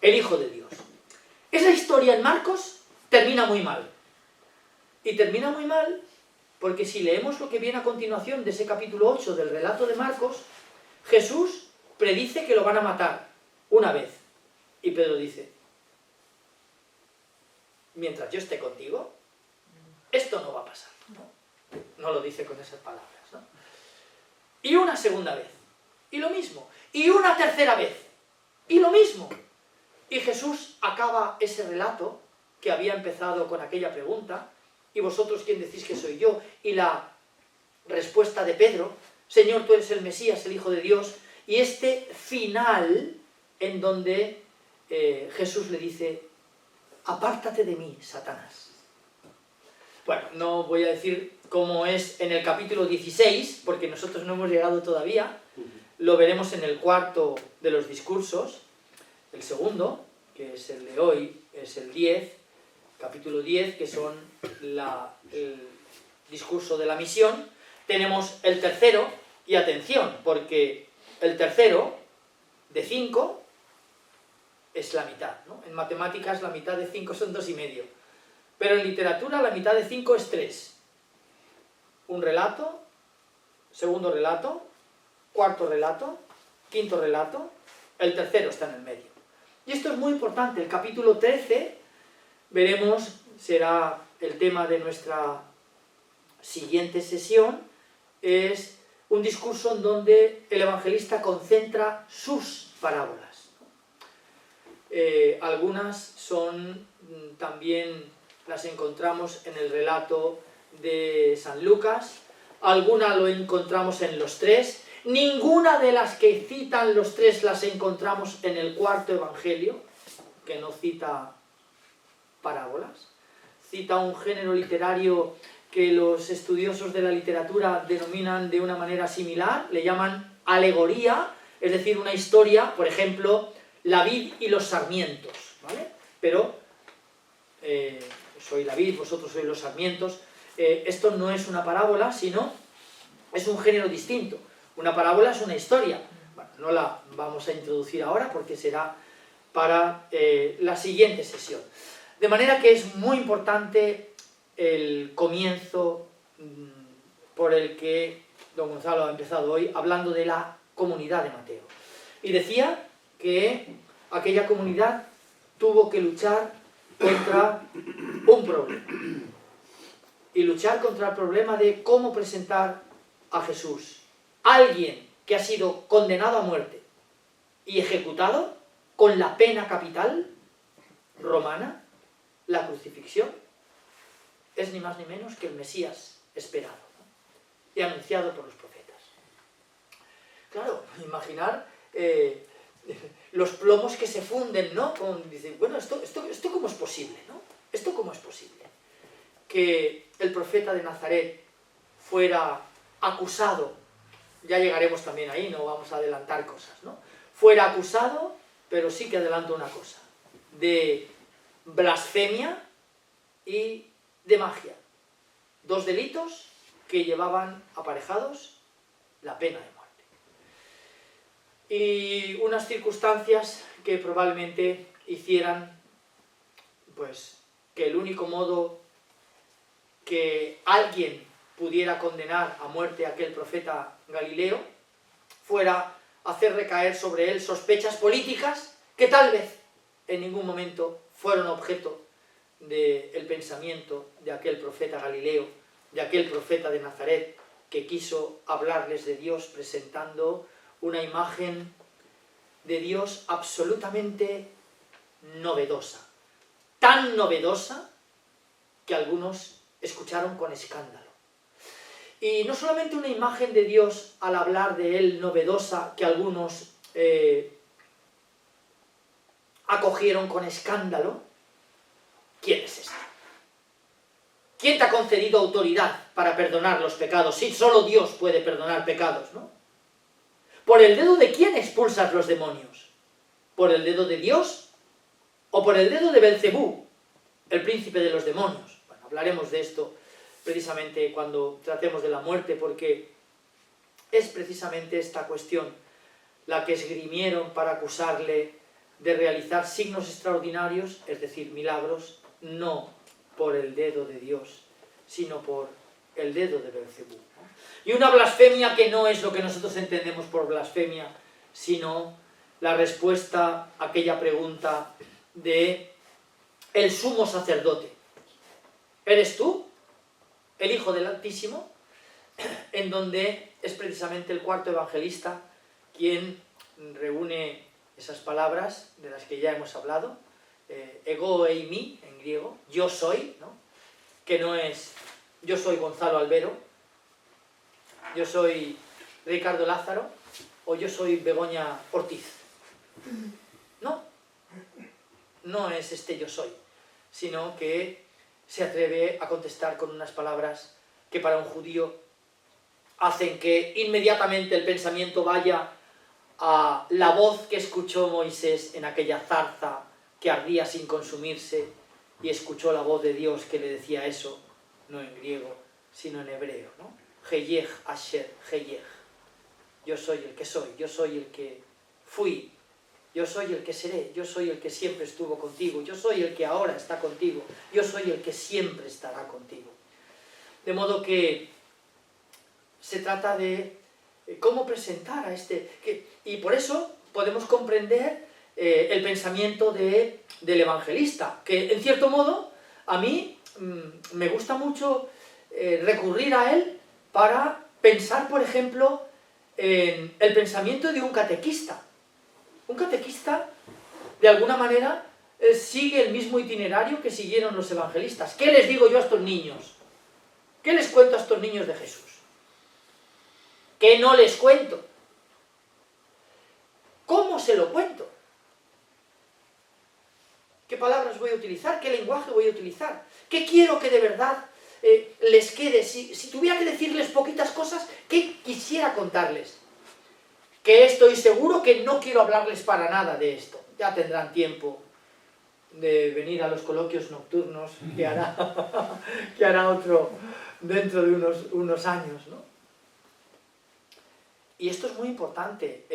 el Hijo de Dios. Esa historia en Marcos termina muy mal. Y termina muy mal porque si leemos lo que viene a continuación de ese capítulo 8 del relato de Marcos, Jesús predice que lo van a matar una vez. Y Pedro dice: mientras yo esté contigo, esto no va a pasar. No lo dice con esas palabras, ¿no? Y una segunda vez, y lo mismo. Y una tercera vez, y lo mismo. Y Jesús acaba ese relato que había empezado con aquella pregunta: ¿y vosotros quién decís que soy yo? Y la respuesta de Pedro: Señor, tú eres el Mesías, el Hijo de Dios. Y este final en donde Jesús le dice: apártate de mí, Satanás. Bueno, no voy a decir cómo es en el capítulo 16, porque nosotros no hemos llegado todavía. Lo veremos en el cuarto de los discursos. El segundo, que es el de hoy, es el 10, capítulo 10, que son el discurso de la misión. Tenemos el tercero, y atención, porque el tercero de 5 es la mitad, ¿no? En matemáticas la mitad de 5 son 2,5. Pero en literatura la mitad de 5 es 3. Un relato, segundo relato, cuarto relato, quinto relato, el tercero está en el medio. Y esto es muy importante. El capítulo 13, veremos, será el tema de nuestra siguiente sesión es un discurso en donde el evangelista concentra sus parábolas. Algunas son también, las encontramos en el relato de San Lucas, algunas lo encontramos en los tres, ninguna de las que citan los tres las encontramos en el cuarto evangelio, que no cita parábolas, cita un género literario que los estudiosos de la literatura denominan de una manera similar, le llaman alegoría, es decir, una historia, por ejemplo, la vid y los sarmientos, ¿vale? Pero, soy la vid, vosotros sois los sarmientos, esto no es una parábola, sino es un género distinto. Una parábola es una historia. Bueno, no la vamos a introducir ahora porque será para la siguiente sesión. De manera que es muy importante el comienzo por el que don Gonzalo ha empezado hoy, hablando de la comunidad de Mateo. Y decía que aquella comunidad tuvo que luchar contra un problema. Y luchar contra el problema de cómo presentar a Jesús. Alguien que ha sido condenado a muerte y ejecutado con la pena capital romana, la crucifixión, es ni más ni menos que el Mesías esperado, ¿no? Y anunciado por los profetas. Claro, imaginar los plomos que se funden, ¿no? Dicen, bueno, ¿esto cómo es posible, ¿no? ¿Esto cómo es posible? Que el profeta de Nazaret fuera acusado, ya llegaremos también ahí, no vamos a adelantar cosas, ¿no? Fuera acusado, pero sí que adelanto una cosa, de blasfemia y de magia. Dos delitos que llevaban aparejados la pena de muerte. Y unas circunstancias que probablemente hicieran, pues, que el único modo que alguien pudiera condenar a muerte a aquel profeta Galileo fuera hacer recaer sobre él sospechas políticas que tal vez en ningún momento fueron objeto del pensamiento de aquel profeta Galileo, de aquel profeta de Nazaret que quiso hablarles de Dios presentando una imagen de Dios absolutamente novedosa, tan novedosa que algunos escucharon con escándalo. Y no solamente una imagen de Dios al hablar de él novedosa que algunos acogieron con escándalo. ¿Quién es este? ¿Quién te ha concedido autoridad para perdonar los pecados? Sí, solo Dios puede perdonar pecados, ¿no? ¿Por el dedo de quién expulsas los demonios? ¿Por el dedo de Dios o por el dedo de Belcebú, el príncipe de los demonios? Bueno, hablaremos de esto precisamente cuando tratemos de la muerte, porque es precisamente esta cuestión la que esgrimieron para acusarle de realizar signos extraordinarios, es decir, milagros, no por el dedo de Dios, sino por el dedo de Belcebú, ¿no? Y una blasfemia que no es lo que nosotros entendemos por blasfemia, sino la respuesta a aquella pregunta de el sumo sacerdote. ¿Eres tú el Hijo del Altísimo? En donde es precisamente el cuarto evangelista quien reúne esas palabras de las que ya hemos hablado, ego eimi en griego, yo soy, ¿no? Que no es yo soy Gonzalo Albero, yo soy Ricardo Lázaro o yo soy Begoña Ortiz. No, no es este yo soy, sino que se atreve a contestar con unas palabras que para un judío hacen que inmediatamente el pensamiento vaya a la voz que escuchó Moisés en aquella zarza que ardía sin consumirse y escuchó la voz de Dios que le decía eso, no en griego, sino en hebreo, ¿no? Heyech asher heyech. Yo soy el que soy, yo soy el que fui, yo soy el que seré, yo soy el que siempre estuvo contigo, yo soy el que ahora está contigo, yo soy el que siempre estará contigo. De modo que se trata de cómo presentar a este... y por eso podemos comprender el pensamiento del evangelista, que en cierto modo a mí me gusta mucho recurrir a él para pensar, por ejemplo, en el pensamiento de un catequista. Un catequista, de alguna manera, sigue el mismo itinerario que siguieron los evangelistas. ¿Qué les digo yo a estos niños? ¿Qué les cuento a estos niños de Jesús? ¿Qué no les cuento? ¿Cómo se lo cuento? ¿Qué palabras voy a utilizar? ¿Qué lenguaje voy a utilizar? ¿Qué quiero que de verdad les quede? Si tuviera que decirles poquitas cosas, ¿qué quisiera contarles? Que estoy seguro que no quiero hablarles para nada de esto. Ya tendrán tiempo de venir a los coloquios nocturnos que hará otro dentro de unos años, ¿no? Y esto es muy importante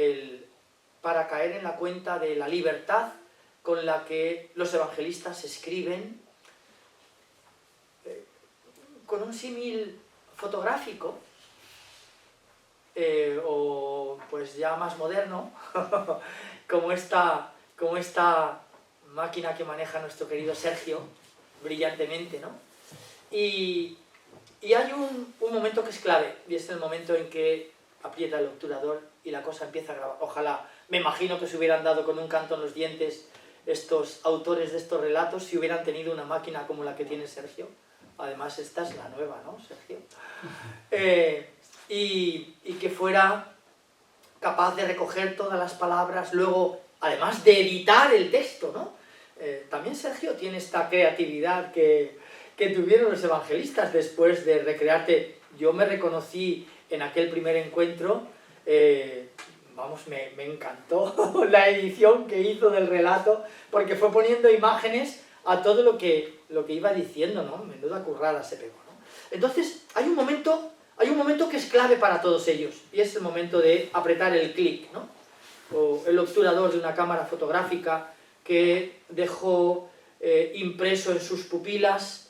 para caer en la cuenta de la libertad con la que los evangelistas escriben, con un símil fotográfico, o pues ya más moderno, como esta máquina que maneja nuestro querido Sergio, brillantemente, ¿no? Y hay un momento que es clave, y es el momento en que aprieta el obturador y la cosa empieza a grabar. Ojalá, me imagino que se hubieran dado con un canto en los dientes estos autores de estos relatos si hubieran tenido una máquina como la que tiene Sergio. Además, esta es la nueva, ¿no, Sergio? Y que fuera capaz de recoger todas las palabras, luego, además de editar el texto, ¿no? También Sergio tiene esta creatividad que tuvieron los evangelistas después de recrearte. Yo me reconocí en aquel primer encuentro, me encantó la edición que hizo del relato, porque fue poniendo imágenes a todo lo que iba diciendo, ¿no? Menuda currada se pegó, ¿no? Entonces, hay un momento que es clave para todos ellos, y es el momento de apretar el clic, ¿no? O el obturador de una cámara fotográfica que dejó impreso en sus pupilas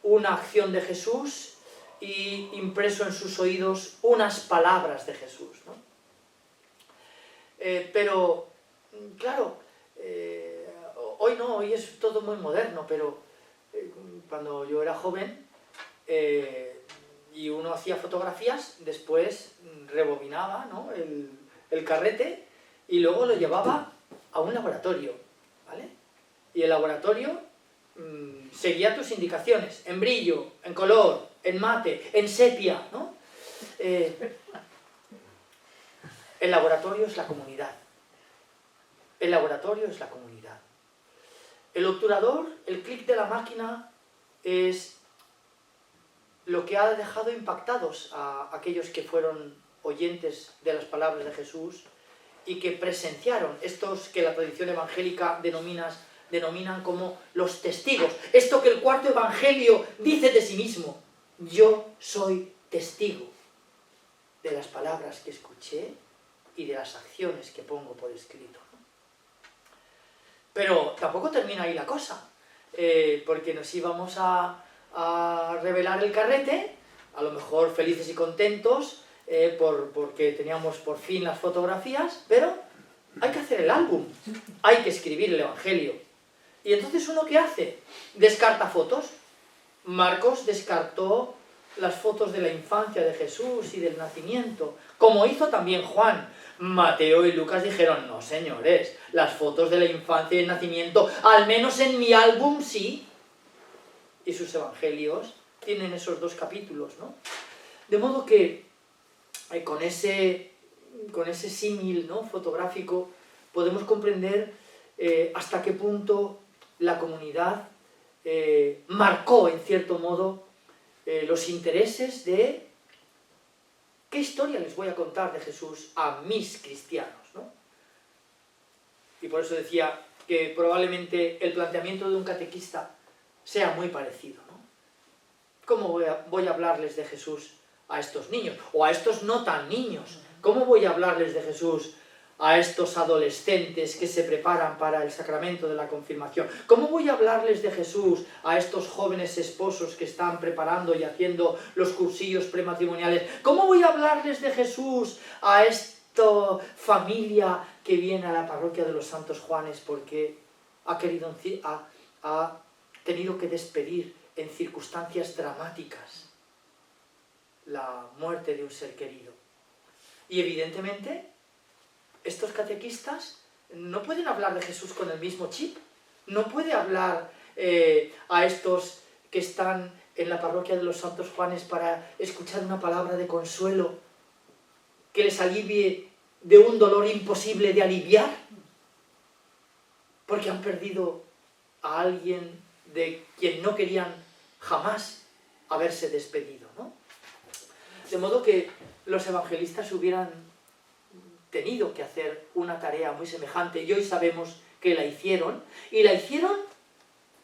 una acción de Jesús y impreso en sus oídos unas palabras de Jesús, ¿no? Pero, claro, hoy es todo muy moderno, pero cuando yo era joven y uno hacía fotografías, después rebobinaba, ¿no? el carrete y luego lo llevaba a un laboratorio, ¿vale? Y el laboratorio seguía tus indicaciones, en brillo, en color, en mate, en sepia, ¿no? El laboratorio es la comunidad. El laboratorio es la comunidad. El obturador, el clic de la máquina, es lo que ha dejado impactados a aquellos que fueron oyentes de las palabras de Jesús y que presenciaron estos que la tradición evangélica denominan como los testigos. Esto que el cuarto evangelio dice de sí mismo: yo soy testigo de las palabras que escuché y de las acciones que pongo por escrito. Pero tampoco termina ahí la cosa, porque nos íbamos a revelar el carrete, a lo mejor felices y contentos, porque teníamos por fin las fotografías, pero hay que hacer el álbum, hay que escribir el evangelio. Y entonces, ¿uno qué hace? Descarta fotos. Marcos descartó las fotos de la infancia de Jesús y del nacimiento, como hizo también Juan. Mateo y Lucas dijeron: no, señores, las fotos de la infancia y el nacimiento, al menos en mi álbum sí. Y sus evangelios tienen esos dos capítulos, ¿no? De modo que con ese símil, ¿no?, fotográfico podemos comprender hasta qué punto la comunidad marcó, en cierto modo, los intereses de qué historia les voy a contar de Jesús a mis cristianos, ¿no? Y por eso decía que probablemente el planteamiento de un catequista sea muy parecido, ¿no? ¿Cómo voy a hablarles de Jesús a estos niños? O a estos no tan niños. ¿Cómo voy a hablarles de Jesús a estos adolescentes que se preparan para el sacramento de la confirmación? ¿Cómo voy a hablarles de Jesús a estos jóvenes esposos que están preparando y haciendo los cursillos prematrimoniales? ¿Cómo voy a hablarles de Jesús a esta familia que viene a la parroquia de los Santos Juanes porque ha tenido que despedir en circunstancias dramáticas la muerte de un ser querido. Y evidentemente estos catequistas no pueden hablar de Jesús con el mismo chip. No puede hablar a estos que están en la parroquia de los Santos Juanes para escuchar una palabra de consuelo que les alivie de un dolor imposible de aliviar, porque han perdido a alguien de quien no querían jamás haberse despedido, ¿no? De modo que los evangelistas hubieran tenido que hacer una tarea muy semejante, y hoy sabemos que la hicieron, y la hicieron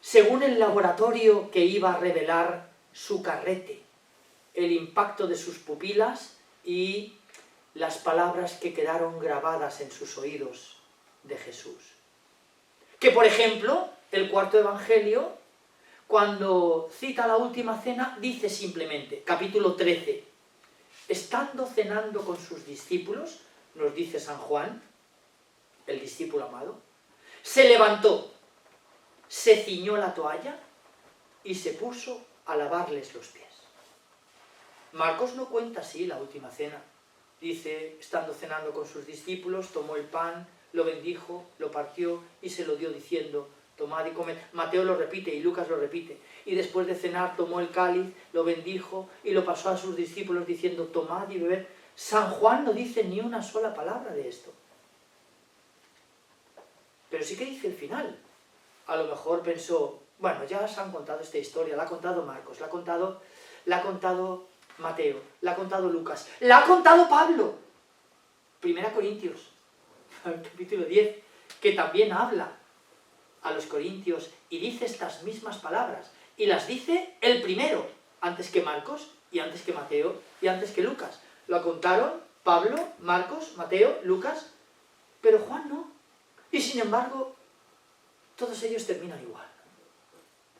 según el laboratorio que iba a revelar su carrete, el impacto de sus pupilas y las palabras que quedaron grabadas en sus oídos de Jesús. Que, por ejemplo, el cuarto evangelio, cuando cita la última cena, dice simplemente, capítulo 13, estando cenando con sus discípulos, nos dice San Juan, el discípulo amado, se levantó, se ciñó la toalla y se puso a lavarles los pies. Marcos no cuenta así la última cena. Dice, estando cenando con sus discípulos, tomó el pan, lo bendijo, lo partió y se lo dio diciendo, tomad y comed. Mateo lo repite y Lucas lo repite. Y después de cenar tomó el cáliz, lo bendijo y lo pasó a sus discípulos diciendo, tomad y bebed. San Juan no dice ni una sola palabra de esto. Pero sí que dice el final. A lo mejor pensó, bueno, ya se han contado esta historia, la ha contado Marcos, la ha contado Mateo, la ha contado Lucas, la ha contado Pablo. 1 Corintios, capítulo 10, que también habla a los corintios y dice estas mismas palabras. Y las dice el primero, antes que Marcos, y antes que Mateo, y antes que Lucas. Lo contaron Pablo, Marcos, Mateo, Lucas, pero Juan no. Y sin embargo, todos ellos terminan igual.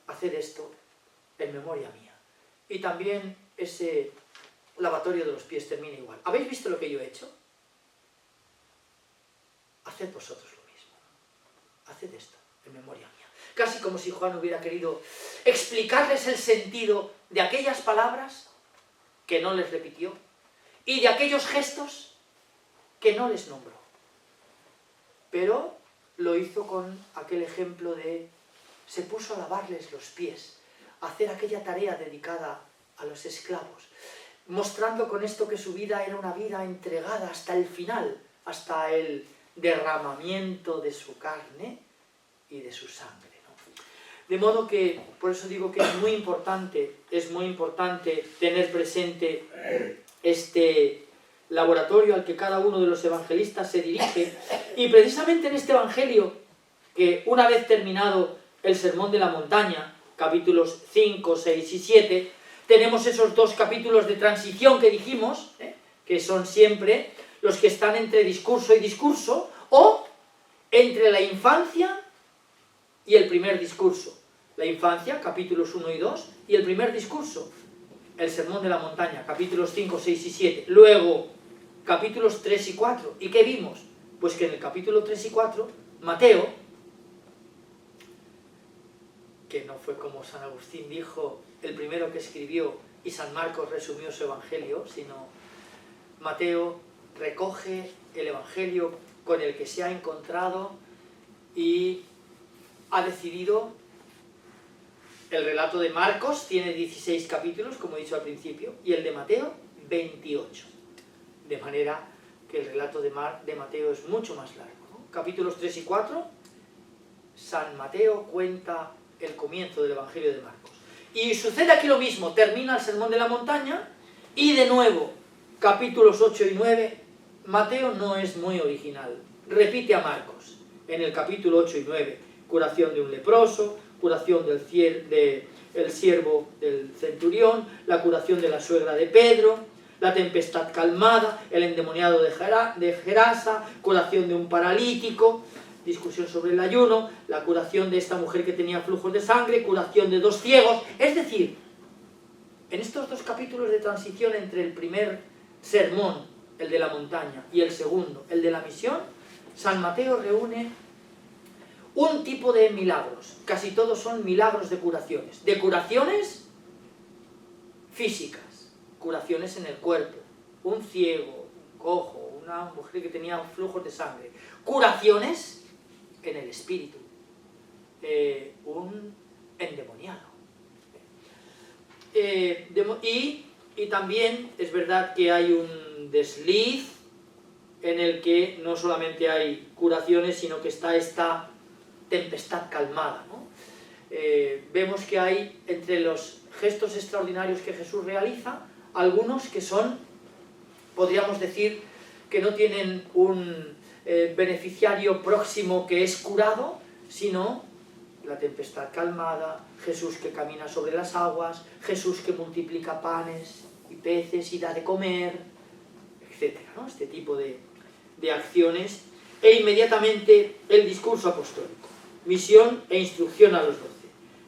Haced esto en memoria mía. Y también ese lavatorio de los pies termina igual. ¿Habéis visto lo que yo he hecho? Haced vosotros lo mismo. Haced esto en memoria mía. Casi como si Juan hubiera querido explicarles el sentido de aquellas palabras que no les repitió y de aquellos gestos que no les nombró. Pero lo hizo con aquel ejemplo de se puso a lavarles los pies, a hacer aquella tarea dedicada a los esclavos, mostrando con esto que su vida era una vida entregada hasta el final, hasta el derramamiento de su carne y de su sangre, ¿no? De modo que, por eso digo que es muy importante tener presente este laboratorio al que cada uno de los evangelistas se dirige, y precisamente en este evangelio, que una vez terminado el Sermón de la Montaña, capítulos 5, 6 y 7, tenemos esos dos capítulos de transición que dijimos, que son siempre los que están entre discurso y discurso, o entre la infancia y el primer discurso. La infancia, capítulos 1 y 2, y el primer discurso, el Sermón de la Montaña, capítulos 5, 6 y 7. Luego, capítulos 3 y 4. ¿Y qué vimos? Pues que en el capítulo 3 y 4, Mateo, que no fue como San Agustín dijo, el primero que escribió, y San Marcos resumió su evangelio, sino Mateo recoge el evangelio con el que se ha encontrado y ha decidido. El relato de Marcos tiene 16 capítulos, como he dicho al principio, y el de Mateo 28. De manera que el relato de Mateo es mucho más largo, ¿no? Capítulos 3 y 4, San Mateo cuenta el comienzo del Evangelio de Marcos. Y sucede aquí lo mismo, termina el Sermón de la Montaña, y de nuevo, capítulos 8 y 9, Mateo no es muy original. Repite a Marcos, en el capítulo 8 y 9, curación de un leproso, curación del siervo del centurión, la curación de la suegra de Pedro, la tempestad calmada, el endemoniado de Gerasa, curación de un paralítico, discusión sobre el ayuno, la curación de esta mujer que tenía flujos de sangre, curación de 2 ciegos. Es decir, en estos dos capítulos de transición entre el primer sermón, el de la montaña, y el segundo, el de la misión, San Mateo reúne un tipo de milagros. Casi todos son milagros de curaciones. De curaciones físicas, curaciones en el cuerpo. Un ciego, un cojo, una mujer que tenía flujos de sangre. Curaciones en el espíritu. Un endemoniado. Y también es verdad que hay un desliz en el que no solamente hay curaciones, sino que está esta tempestad calmada, ¿no? Vemos que hay entre los gestos extraordinarios que Jesús realiza, algunos que son, podríamos decir, que no tienen un beneficiario próximo que es curado, sino la tempestad calmada, Jesús que camina sobre las aguas, Jesús que multiplica panes y peces y da de comer, etc., ¿no? Este tipo de acciones. E inmediatamente el discurso apostólico. Misión e instrucción a los 12.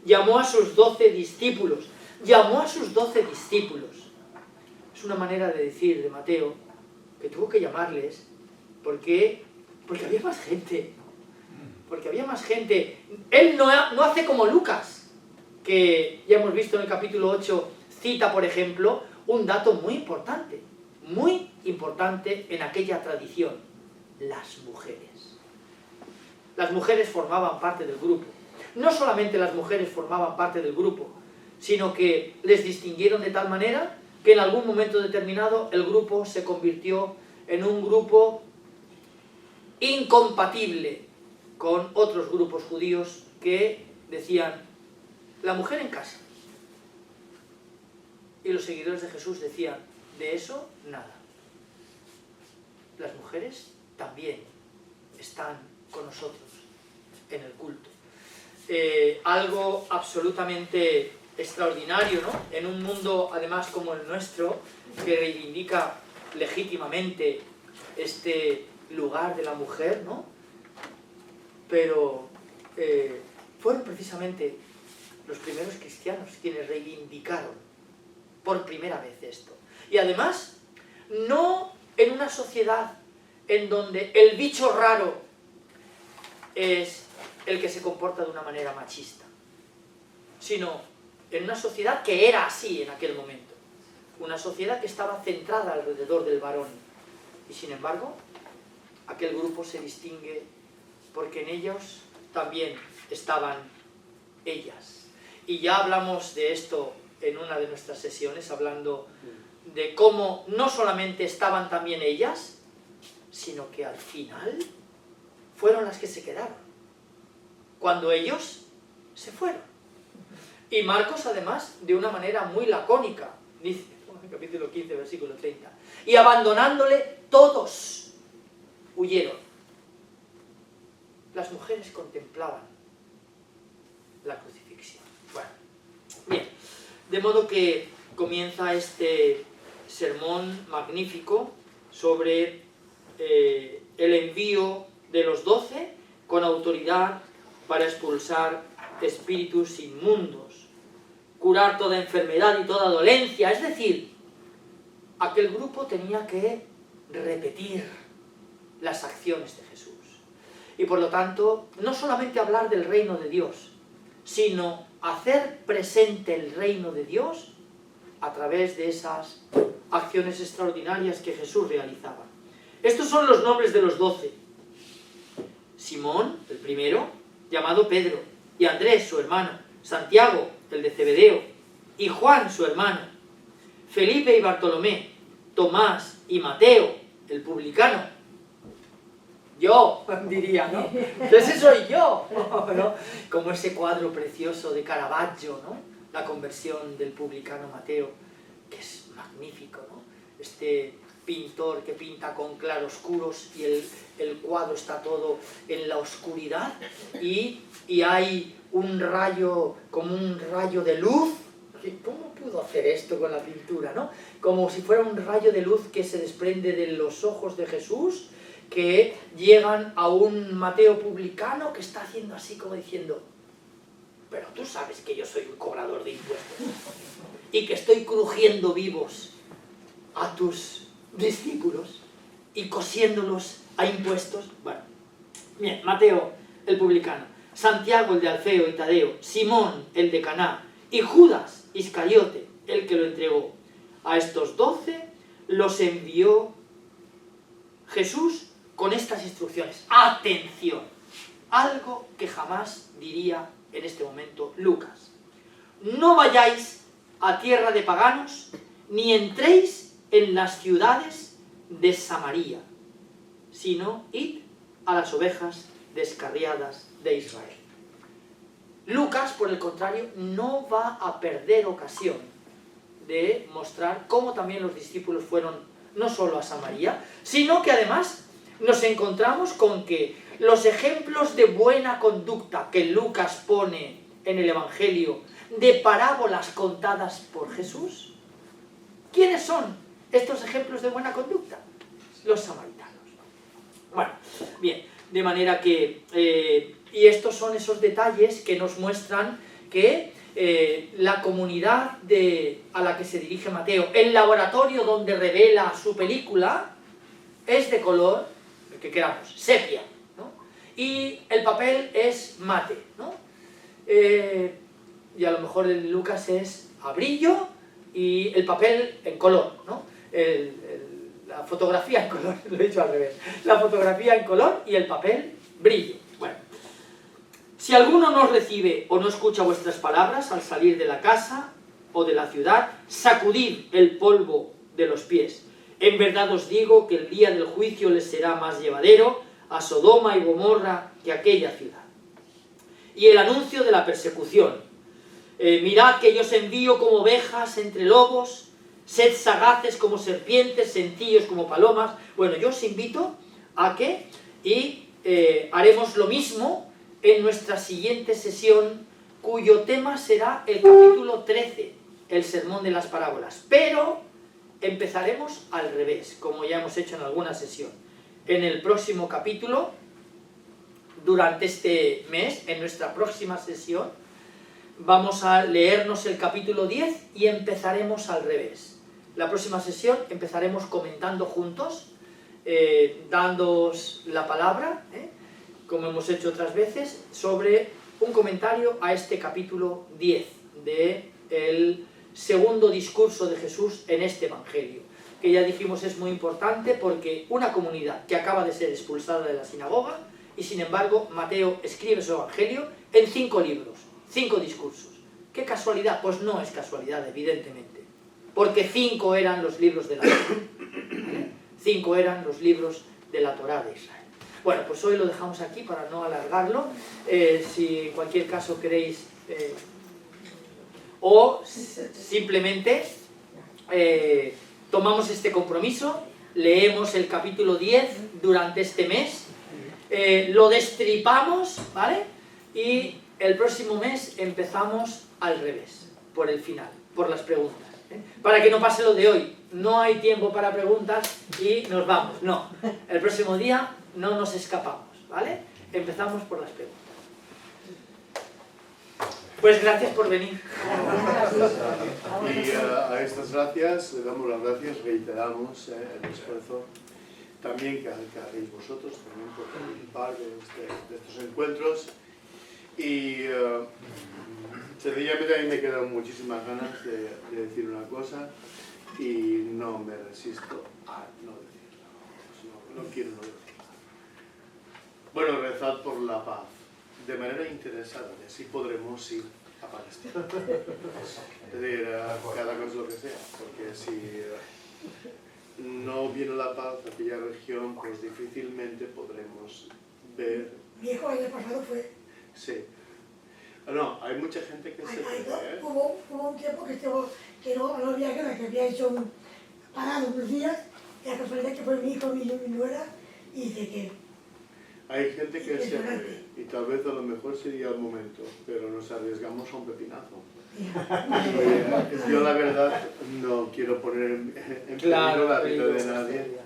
Llamó a sus 12 discípulos. Llamó a sus 12 discípulos. Es una manera de decir de Mateo que tuvo que llamarles porque había más gente. Porque había más gente. Él no hace como Lucas, que ya hemos visto en el capítulo 8, cita, por ejemplo, un dato muy importante en aquella tradición: las mujeres. Las mujeres formaban parte del grupo. No solamente las mujeres formaban parte del grupo, sino que les distinguieron de tal manera que en algún momento determinado el grupo se convirtió en un grupo incompatible con otros grupos judíos que decían: la mujer en casa. Y los seguidores de Jesús decían: de eso nada. Las mujeres también están con nosotros en el culto. Algo absolutamente extraordinario, ¿no? En un mundo, además, como el nuestro, que reivindica legítimamente este lugar de la mujer, ¿no? Pero fueron precisamente los primeros cristianos quienes reivindicaron por primera vez esto. Y además, no en una sociedad en donde el bicho raro es el que se comporta de una manera machista, sino en una sociedad que era así en aquel momento, una sociedad que estaba centrada alrededor del varón. Y sin embargo, aquel grupo se distingue porque en ellos también estaban ellas. Y ya hablamos de esto en una de nuestras sesiones, hablando de cómo no solamente estaban también ellas, sino que al final fueron las que se quedaron, cuando ellos se fueron. Y Marcos, además, de una manera muy lacónica, dice, en el capítulo 15, versículo 30, y abandonándole, todos huyeron. Las mujeres contemplaban la crucifixión. Bueno, bien, de modo que comienza este sermón magnífico sobre el envío de los 12 con autoridad para expulsar espíritus inmundos, curar toda enfermedad y toda dolencia. Es decir, aquel grupo tenía que repetir las acciones de Jesús. Y por lo tanto, no solamente hablar del reino de Dios, sino hacer presente el reino de Dios a través de esas acciones extraordinarias que Jesús realizaba. Estos son los nombres de los 12. Simón, el primero, llamado Pedro, y Andrés, su hermano, Santiago, el de Zebedeo, y Juan, su hermano, Felipe y Bartolomé, Tomás y Mateo, el publicano. Yo, diría, ¿no? Ese soy yo, ¿no? Como ese cuadro precioso de Caravaggio, ¿no? La conversión del publicano Mateo, que es magnífico, ¿no? Este pintor que pinta con claroscuros y el cuadro está todo en la oscuridad y hay un rayo, como un rayo de luz. ¿Cómo pudo hacer esto con la pintura, no? Como si fuera un rayo de luz que se desprende de los ojos de Jesús, que llegan a un Mateo publicano que está haciendo así como diciendo: pero tú sabes que yo soy un cobrador de impuestos y que estoy crujiendo vivos a tus discípulos y cosiéndolos a impuestos. Bueno, bien, Mateo el publicano. Santiago el de Alfeo y Tadeo, Simón el de Caná y Judas Iscariote, el que lo entregó. A estos 12 los envió Jesús con estas instrucciones. Atención, algo que jamás diría en este momento Lucas. No vayáis a tierra de paganos, ni entréis en las ciudades de Samaria, sino id a las ovejas descarriadas de Israel. Lucas, por el contrario, no va a perder ocasión de mostrar cómo también los discípulos fueron no solo a Samaria, sino que además nos encontramos con que los ejemplos de buena conducta que Lucas pone en el Evangelio de parábolas contadas por Jesús, ¿quiénes son estos ejemplos de buena conducta? Los samaritanos. Bueno, bien, de manera que... y estos son esos detalles que nos muestran que la comunidad a la que se dirige Mateo, el laboratorio donde revela su película, es de color, el que queramos, sepia, ¿no? Y el papel es mate, ¿no? Y a lo mejor el de Lucas es a brillo y el papel en color, ¿no? La fotografía en color, lo he dicho al revés, la fotografía en color y el papel brillo. Bueno, si alguno no recibe o no escucha vuestras palabras al salir de la casa o de la ciudad, sacudid el polvo de los pies. En verdad os digo que el día del juicio les será más llevadero a Sodoma y Gomorra que a aquella ciudad. Y el anuncio de la persecución. Mirad que yo os envío como ovejas entre lobos, sed sagaces como serpientes, sencillos como palomas. Bueno, yo os invito a que haremos lo mismo en nuestra siguiente sesión, cuyo tema será el capítulo 13, el sermón de las parábolas. Pero empezaremos al revés, como ya hemos hecho en alguna sesión. En el próximo capítulo, durante este mes, en nuestra próxima sesión, vamos a leernos el capítulo 10 y empezaremos al revés. La próxima sesión empezaremos comentando juntos, dándoos la palabra, como hemos hecho otras veces, sobre un comentario a este capítulo 10 del segundo discurso de Jesús en este Evangelio, que ya dijimos es muy importante porque una comunidad que acaba de ser expulsada de la sinagoga, y sin embargo Mateo escribe su Evangelio en 5 libros, 5 discursos. ¿Qué casualidad? Pues no es casualidad, evidentemente, porque 5 eran los libros de la Torá. 5 eran los libros de la Torá de Israel. Bueno, pues hoy lo dejamos aquí para no alargarlo. Si en cualquier caso queréis, o simplemente tomamos este compromiso, leemos el capítulo 10 durante este mes, lo destripamos, ¿vale? Y el próximo mes empezamos al revés, por el final, por las preguntas, para que no pase lo de hoy. No hay tiempo para preguntas y nos vamos. No, el próximo día no nos escapamos, ¿vale? Empezamos por las preguntas. Pues gracias por venir. Y a estas gracias, le damos las gracias, reiteramos el esfuerzo también que hacéis vosotros también por participar de estos encuentros. Y sencillamente a mí me quedan muchísimas ganas de decir una cosa y no me resisto a no decirla. No quiero no decirla. Bueno, rezad por la paz de manera interesada, y así podremos ir a Palestina. Es decir, cada cosa lo que sea, porque si no viene la paz a aquella región, pues difícilmente podremos ver... Mi hijo el año pasado fue... Sí. No, hay mucha gente que se fue, Hubo un tiempo que no había guerra, que había hecho un parado unos días, y la casualidad que fue mi hijo, mi nuera, y dice que... Hay gente que se fue, y tal vez a lo mejor sería el momento, pero nos arriesgamos a un pepinazo. Yo la verdad no quiero poner en peligro la vida de nadie.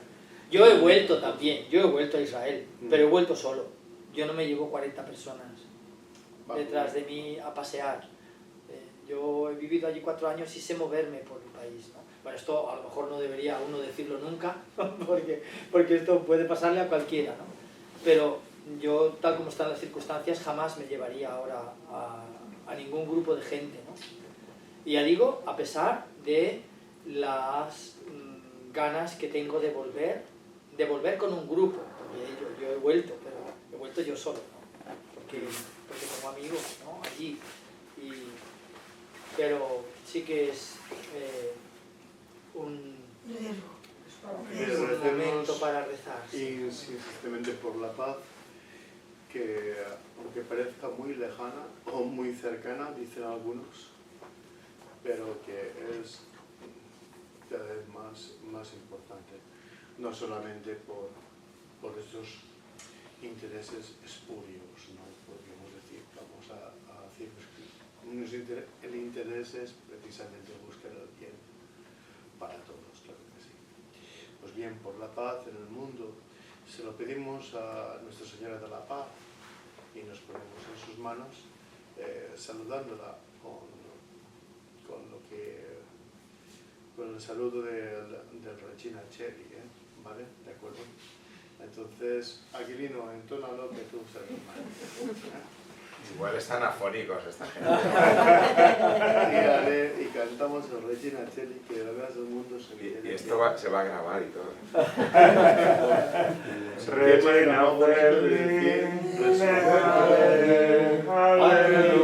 Yo he vuelto también, yo he vuelto a Israel, pero he vuelto solo. Yo no me llevo 40 personas detrás de mí a pasear. Yo he vivido allí 4 años y sé moverme por el país, ¿no? Bueno, esto a lo mejor no debería uno decirlo nunca, porque esto puede pasarle a cualquiera, ¿no? Pero yo, tal como están las circunstancias, jamás me llevaría ahora a ningún grupo de gente, ¿no? Y ya digo, a pesar de las ganas que tengo de volver con un grupo, porque yo he vuelto, pero he vuelto yo solo, ¿no? Porque como amigo, ¿no? Allí. Pero sí que es un momento para rezar. Sí. Insistentemente por la paz, que aunque parezca muy lejana o muy cercana, dicen algunos, pero que es cada vez más importante, no solamente por estos intereses espurios, ¿no? Podríamos decir, vamos a circunscribir. El interés es precisamente buscar el bien para todos, claro que sí. Pues bien, por la paz en el mundo, se lo pedimos a Nuestra Señora de la Paz y nos ponemos en sus manos, saludándola con el saludo del Regina Cheli, ¿vale? ¿De acuerdo? Entonces, Aquilino, entónalo que tú sabes más. Igual están afónicos esta gente. Y cantamos el Regina Cheli, que la verdad del mundo se viene. Y esto se va a grabar y todo. Regina Cheli, Aleluya.